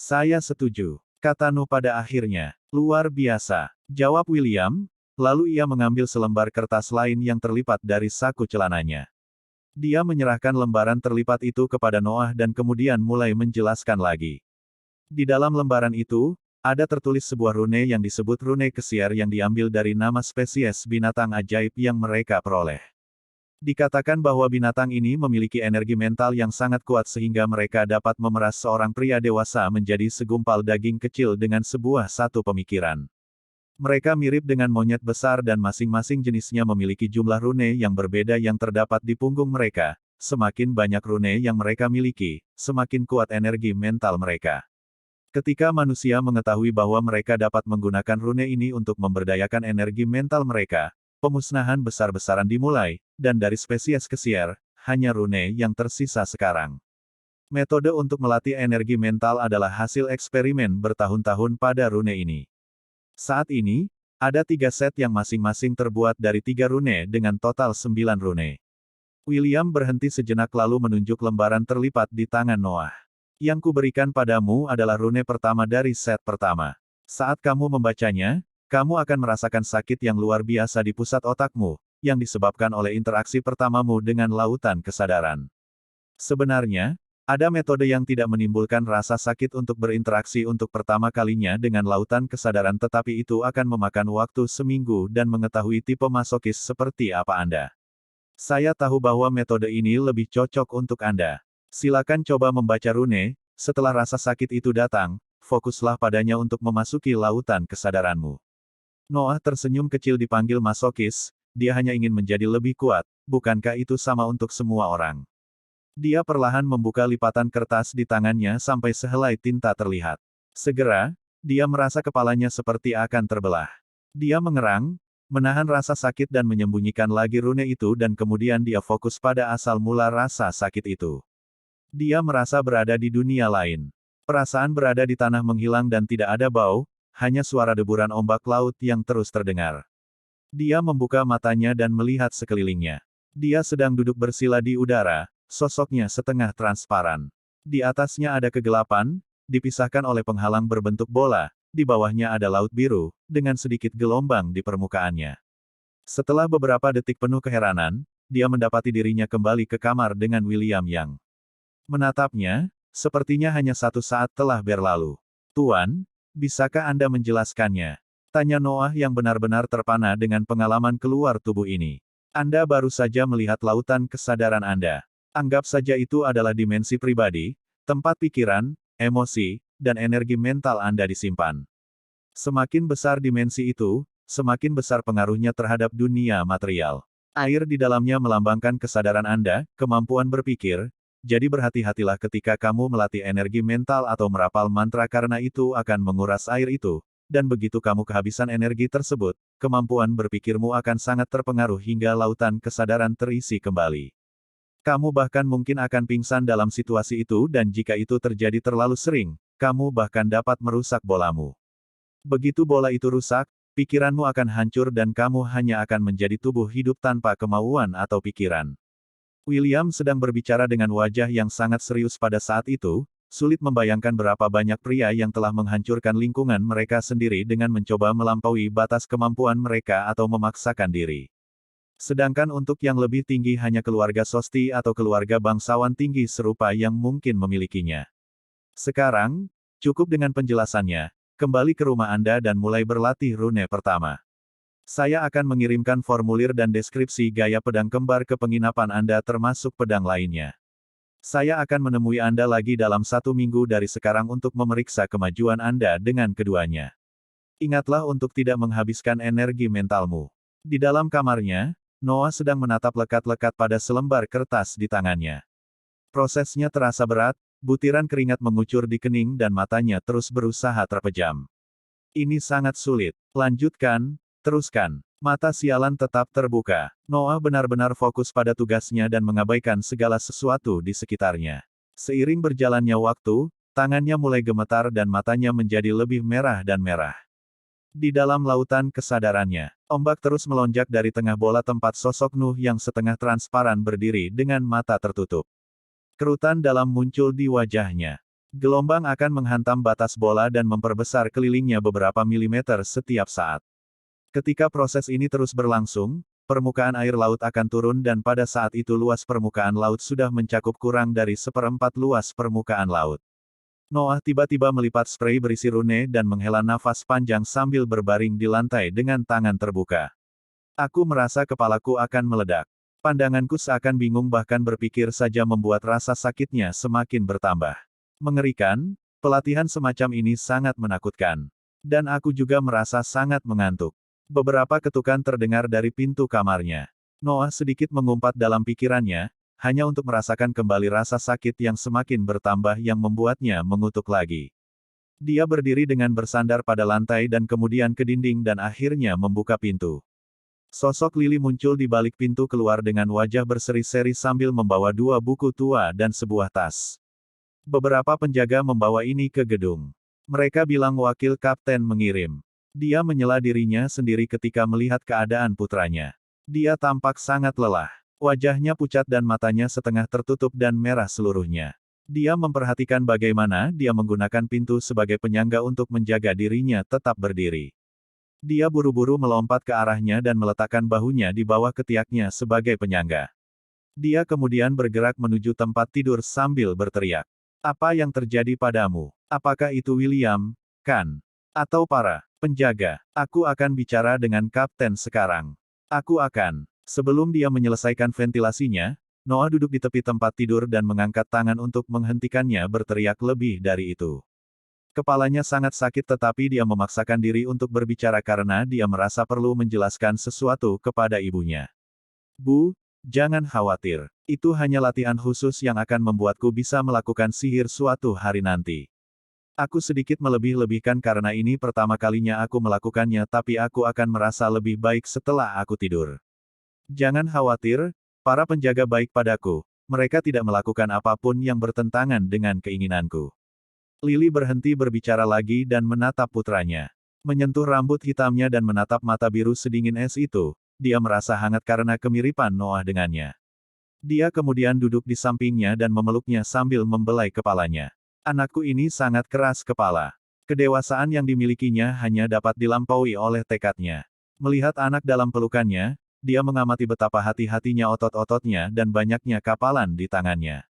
Saya setuju, kata Nuh pada akhirnya. Luar biasa, jawab William, lalu ia mengambil selembar kertas lain yang terlipat dari saku celananya. Dia menyerahkan lembaran terlipat itu kepada Noah dan kemudian mulai menjelaskan lagi. Di dalam lembaran itu, ada tertulis sebuah rune yang disebut rune Kesier yang diambil dari nama spesies binatang ajaib yang mereka peroleh. Dikatakan bahwa binatang ini memiliki energi mental yang sangat kuat sehingga mereka dapat memeras seorang pria dewasa menjadi segumpal daging kecil dengan satu pemikiran. Mereka mirip dengan monyet besar dan masing-masing jenisnya memiliki jumlah rune yang berbeda yang terdapat di punggung mereka. Semakin banyak rune yang mereka miliki, semakin kuat energi mental mereka. Ketika manusia mengetahui bahwa mereka dapat menggunakan rune ini untuk memberdayakan energi mental mereka, pemusnahan besar-besaran dimulai, dan dari spesies Xier, hanya rune yang tersisa sekarang. Metode untuk melatih energi mental adalah hasil eksperimen bertahun-tahun pada rune ini. Saat ini, ada 3 set yang masing-masing terbuat dari 3 rune dengan total 9 rune. William berhenti sejenak lalu menunjuk lembaran terlipat di tangan Noah. Yang kuberikan padamu adalah rune pertama dari set pertama. Saat kamu membacanya, kamu akan merasakan sakit yang luar biasa di pusat otakmu, yang disebabkan oleh interaksi pertamamu dengan lautan kesadaran. Sebenarnya, ada metode yang tidak menimbulkan rasa sakit untuk berinteraksi untuk pertama kalinya dengan lautan kesadaran, tetapi itu akan memakan waktu seminggu dan mengetahui tipe masokis seperti apa Anda. Saya tahu bahwa metode ini lebih cocok untuk Anda. Silakan coba membaca rune, setelah rasa sakit itu datang, fokuslah padanya untuk memasuki lautan kesadaranmu. Noah tersenyum kecil dipanggil masokis, dia hanya ingin menjadi lebih kuat, bukankah itu sama untuk semua orang? Dia perlahan membuka lipatan kertas di tangannya sampai sehelai tinta terlihat. Segera, dia merasa kepalanya seperti akan terbelah. Dia mengerang, menahan rasa sakit dan menyembunyikan lagi rune itu dan kemudian dia fokus pada asal mula rasa sakit itu. Dia merasa berada di dunia lain. Perasaan berada di tanah menghilang dan tidak ada bau, hanya suara deburan ombak laut yang terus terdengar. Dia membuka matanya dan melihat sekelilingnya. Dia sedang duduk bersila di udara. Sosoknya setengah transparan. Di atasnya ada kegelapan, dipisahkan oleh penghalang berbentuk bola, di bawahnya ada laut biru, dengan sedikit gelombang di permukaannya. Setelah beberapa detik penuh keheranan, dia mendapati dirinya kembali ke kamar dengan William yang menatapnya, sepertinya hanya 1 saat telah berlalu. Tuan, bisakah Anda menjelaskannya? Tanya Noah yang benar-benar terpana dengan pengalaman keluar tubuh ini. Anda baru saja melihat lautan kesadaran Anda. Anggap saja itu adalah dimensi pribadi, tempat pikiran, emosi, dan energi mental Anda disimpan. Semakin besar dimensi itu, semakin besar pengaruhnya terhadap dunia material. Air di dalamnya melambangkan kesadaran Anda, kemampuan berpikir, jadi berhati-hatilah ketika kamu melatih energi mental atau merapal mantra karena itu akan menguras air itu, dan begitu kamu kehabisan energi tersebut, kemampuan berpikirmu akan sangat terpengaruh hingga lautan kesadaran terisi kembali. Kamu bahkan mungkin akan pingsan dalam situasi itu dan jika itu terjadi terlalu sering, kamu bahkan dapat merusak bolamu. Begitu bola itu rusak, pikiranmu akan hancur dan kamu hanya akan menjadi tubuh hidup tanpa kemauan atau pikiran. William sedang berbicara dengan wajah yang sangat serius pada saat itu, sulit membayangkan berapa banyak pria yang telah menghancurkan lingkungan mereka sendiri dengan mencoba melampaui batas kemampuan mereka atau memaksakan diri. Sedangkan untuk yang lebih tinggi hanya keluarga Sosti atau keluarga bangsawan tinggi serupa yang mungkin memilikinya. Sekarang, cukup dengan penjelasannya, kembali ke rumah Anda dan mulai berlatih rune pertama. Saya akan mengirimkan formulir dan deskripsi gaya pedang kembar ke penginapan Anda termasuk pedang lainnya. Saya akan menemui Anda lagi dalam 1 minggu dari sekarang untuk memeriksa kemajuan Anda dengan keduanya. Ingatlah untuk tidak menghabiskan energi mentalmu. Di dalam kamarnya, Noah sedang menatap lekat-lekat pada selembar kertas di tangannya. Prosesnya terasa berat, butiran keringat mengucur di kening dan matanya terus berusaha terpejam. Ini sangat sulit. Lanjutkan, teruskan. Mata sialan tetap terbuka. Noah benar-benar fokus pada tugasnya dan mengabaikan segala sesuatu di sekitarnya. Seiring berjalannya waktu, tangannya mulai gemetar dan matanya menjadi lebih merah dan merah. Di dalam lautan kesadarannya, ombak terus melonjak dari tengah bola tempat sosok Nuh yang setengah transparan berdiri dengan mata tertutup. Kerutan dalam muncul di wajahnya. Gelombang akan menghantam batas bola dan memperbesar kelilingnya beberapa milimeter setiap saat. Ketika proses ini terus berlangsung, permukaan air laut akan turun dan pada saat itu luas permukaan laut sudah mencakup kurang dari 1/4 luas permukaan laut. Noah tiba-tiba melipat spray berisi rune dan menghela nafas panjang sambil berbaring di lantai dengan tangan terbuka. Aku merasa kepalaku akan meledak. Pandanganku seakan bingung bahkan berpikir saja membuat rasa sakitnya semakin bertambah. Mengerikan, pelatihan semacam ini sangat menakutkan. Dan aku juga merasa sangat mengantuk. Beberapa ketukan terdengar dari pintu kamarnya. Noah sedikit mengumpat dalam pikirannya, hanya untuk merasakan kembali rasa sakit yang semakin bertambah yang membuatnya mengutuk lagi. Dia berdiri dengan bersandar pada lantai dan kemudian ke dinding dan akhirnya membuka pintu. Sosok Lily muncul di balik pintu keluar dengan wajah berseri-seri sambil membawa 2 buku tua dan sebuah tas. Beberapa penjaga membawa ini ke gedung. Mereka bilang wakil kapten mengirim. Dia menyela dirinya sendiri ketika melihat keadaan putranya. Dia tampak sangat lelah. Wajahnya pucat dan matanya setengah tertutup dan merah seluruhnya. Dia memperhatikan bagaimana dia menggunakan pintu sebagai penyangga untuk menjaga dirinya tetap berdiri. Dia buru-buru melompat ke arahnya dan meletakkan bahunya di bawah ketiaknya sebagai penyangga. Dia kemudian bergerak menuju tempat tidur sambil berteriak. Apa yang terjadi padamu? Apakah itu William, kan? Atau para penjaga? Aku akan bicara dengan kapten sekarang. Aku akan. Sebelum dia menyelesaikan ventilasinya, Noah duduk di tepi tempat tidur dan mengangkat tangan untuk menghentikannya berteriak lebih dari itu. Kepalanya sangat sakit tetapi dia memaksakan diri untuk berbicara karena dia merasa perlu menjelaskan sesuatu kepada ibunya. Bu, jangan khawatir. Itu hanya latihan khusus yang akan membuatku bisa melakukan sihir suatu hari nanti. Aku sedikit melebih-lebihkan karena ini pertama kalinya aku melakukannya tapi aku akan merasa lebih baik setelah aku tidur. Jangan khawatir, para penjaga baik padaku. Mereka tidak melakukan apapun yang bertentangan dengan keinginanku. Lily berhenti berbicara lagi dan menatap putranya. Menyentuh rambut hitamnya dan menatap mata biru sedingin es itu, dia merasa hangat karena kemiripan Noah dengannya. Dia kemudian duduk di sampingnya dan memeluknya sambil membelai kepalanya. Anakku ini sangat keras kepala. Kedewasaan yang dimilikinya hanya dapat dilampaui oleh tekadnya. Melihat anak dalam pelukannya, dia mengamati betapa hati-hatinya otot-ototnya dan banyaknya kapalan di tangannya.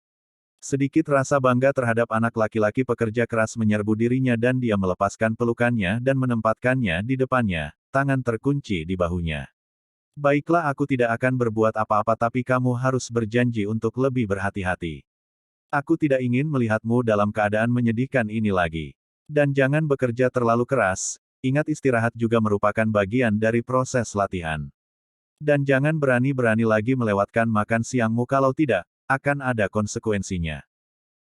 Sedikit rasa bangga terhadap anak laki-laki pekerja keras menyerbu dirinya dan dia melepaskan pelukannya dan menempatkannya di depannya, tangan terkunci di bahunya. Baiklah aku tidak akan berbuat apa-apa tapi kamu harus berjanji untuk lebih berhati-hati. Aku tidak ingin melihatmu dalam keadaan menyedihkan ini lagi. Dan jangan bekerja terlalu keras, ingat istirahat juga merupakan bagian dari proses latihan. Dan jangan berani-berani lagi melewatkan makan siangmu kalau tidak, akan ada konsekuensinya.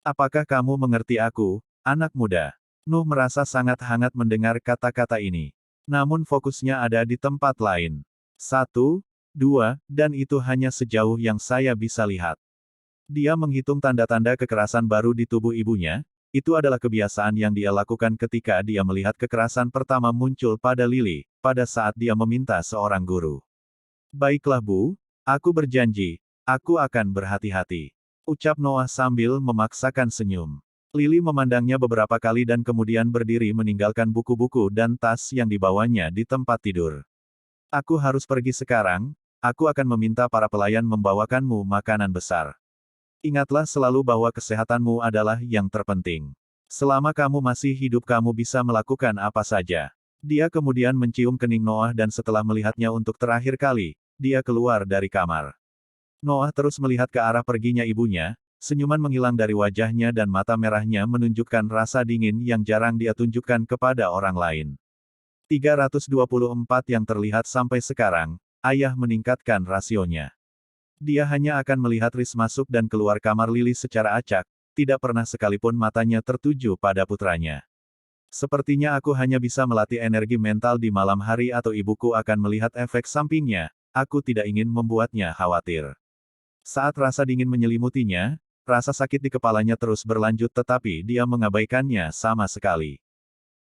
Apakah kamu mengerti aku, anak muda? Nuh merasa sangat hangat mendengar kata-kata ini. Namun fokusnya ada di tempat lain. 1, 2, dan itu hanya sejauh yang saya bisa lihat. Dia menghitung tanda-tanda kekerasan baru di tubuh ibunya, itu adalah kebiasaan yang dia lakukan ketika dia melihat kekerasan pertama muncul pada Lily, pada saat dia meminta seorang guru. Baiklah Bu, aku berjanji. Aku akan berhati-hati. Ucap Noah sambil memaksakan senyum. Lily memandangnya beberapa kali dan kemudian berdiri meninggalkan buku-buku dan tas yang dibawanya di tempat tidur. Aku harus pergi sekarang, aku akan meminta para pelayan membawakanmu makanan besar. Ingatlah selalu bahwa kesehatanmu adalah yang terpenting. Selama kamu masih hidup kamu bisa melakukan apa saja. Dia kemudian mencium kening Noah dan setelah melihatnya untuk terakhir kali, dia keluar dari kamar. Noah terus melihat ke arah perginya ibunya, senyuman menghilang dari wajahnya dan mata merahnya menunjukkan rasa dingin yang jarang dia tunjukkan kepada orang lain. 324 yang terlihat sampai sekarang, ayah meningkatkan rasionya. Dia hanya akan melihat Riz masuk dan keluar kamar Lily secara acak, tidak pernah sekalipun matanya tertuju pada putranya. Sepertinya aku hanya bisa melatih energi mental di malam hari atau ibuku akan melihat efek sampingnya, aku tidak ingin membuatnya khawatir. Saat rasa dingin menyelimutinya, rasa sakit di kepalanya terus berlanjut tetapi dia mengabaikannya sama sekali.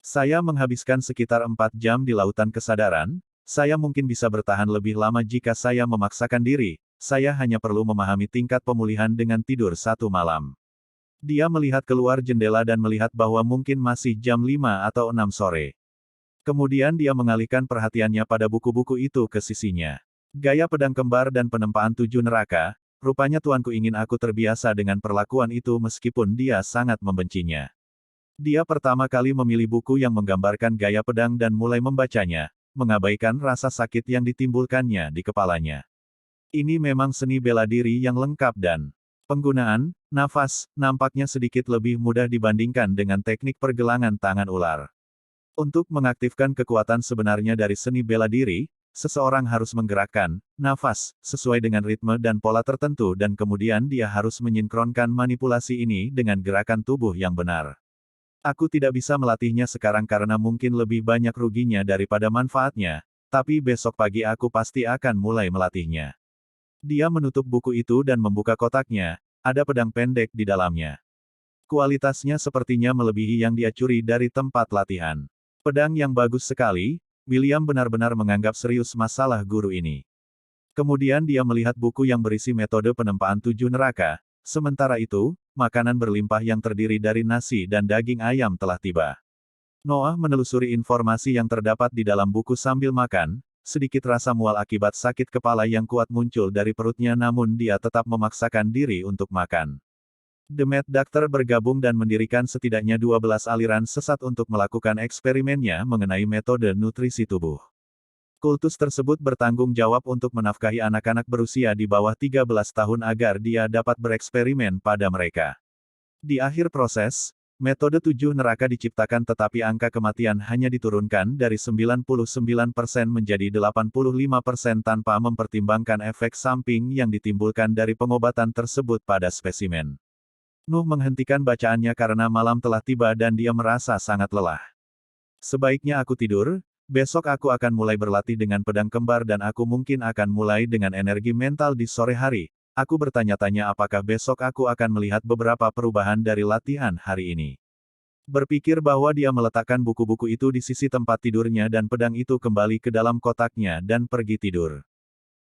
Saya menghabiskan sekitar 4 jam di lautan kesadaran, saya mungkin bisa bertahan lebih lama jika saya memaksakan diri, saya hanya perlu memahami tingkat pemulihan dengan tidur 1 malam. Dia melihat keluar jendela dan melihat bahwa mungkin masih jam 5 atau 6 sore. Kemudian dia mengalihkan perhatiannya pada buku-buku itu ke sisinya. Gaya pedang kembar dan penempaan 7 neraka, rupanya tuanku ingin aku terbiasa dengan perlakuan itu meskipun dia sangat membencinya. Dia pertama kali memilih buku yang menggambarkan gaya pedang dan mulai membacanya, mengabaikan rasa sakit yang ditimbulkannya di kepalanya. Ini memang seni bela diri yang lengkap dan penggunaan nafas nampaknya sedikit lebih mudah dibandingkan dengan teknik pergelangan tangan ular. Untuk mengaktifkan kekuatan sebenarnya dari seni bela diri, seseorang harus menggerakkan nafas sesuai dengan ritme dan pola tertentu dan kemudian dia harus menyinkronkan manipulasi ini dengan gerakan tubuh yang benar. Aku tidak bisa melatihnya sekarang karena mungkin lebih banyak ruginya daripada manfaatnya, tapi besok pagi aku pasti akan mulai melatihnya. Dia menutup buku itu dan membuka kotaknya, ada pedang pendek di dalamnya. Kualitasnya sepertinya melebihi yang dia curi dari tempat latihan. Pedang yang bagus sekali, William benar-benar menganggap serius masalah guru ini. Kemudian dia melihat buku yang berisi metode penempaan 7 neraka, sementara itu, makanan berlimpah yang terdiri dari nasi dan daging ayam telah tiba. Noah menelusuri informasi yang terdapat di dalam buku sambil makan, sedikit rasa mual akibat sakit kepala yang kuat muncul dari perutnya namun dia tetap memaksakan diri untuk makan. The Mad Doctor bergabung dan mendirikan setidaknya 12 aliran sesat untuk melakukan eksperimennya mengenai metode nutrisi tubuh. Kultus tersebut bertanggung jawab untuk menafkahi anak-anak berusia di bawah 13 tahun agar dia dapat bereksperimen pada mereka. Di akhir proses, metode 7 neraka diciptakan tetapi angka kematian hanya diturunkan dari 99% menjadi 85% tanpa mempertimbangkan efek samping yang ditimbulkan dari pengobatan tersebut pada spesimen. Nuh menghentikan bacaannya karena malam telah tiba dan dia merasa sangat lelah. Sebaiknya aku tidur, besok aku akan mulai berlatih dengan pedang kembar dan aku mungkin akan mulai dengan energi mental di sore hari. Aku bertanya-tanya apakah besok aku akan melihat beberapa perubahan dari latihan hari ini. Berpikir bahwa dia meletakkan buku-buku itu di sisi tempat tidurnya dan pedang itu kembali ke dalam kotaknya dan pergi tidur.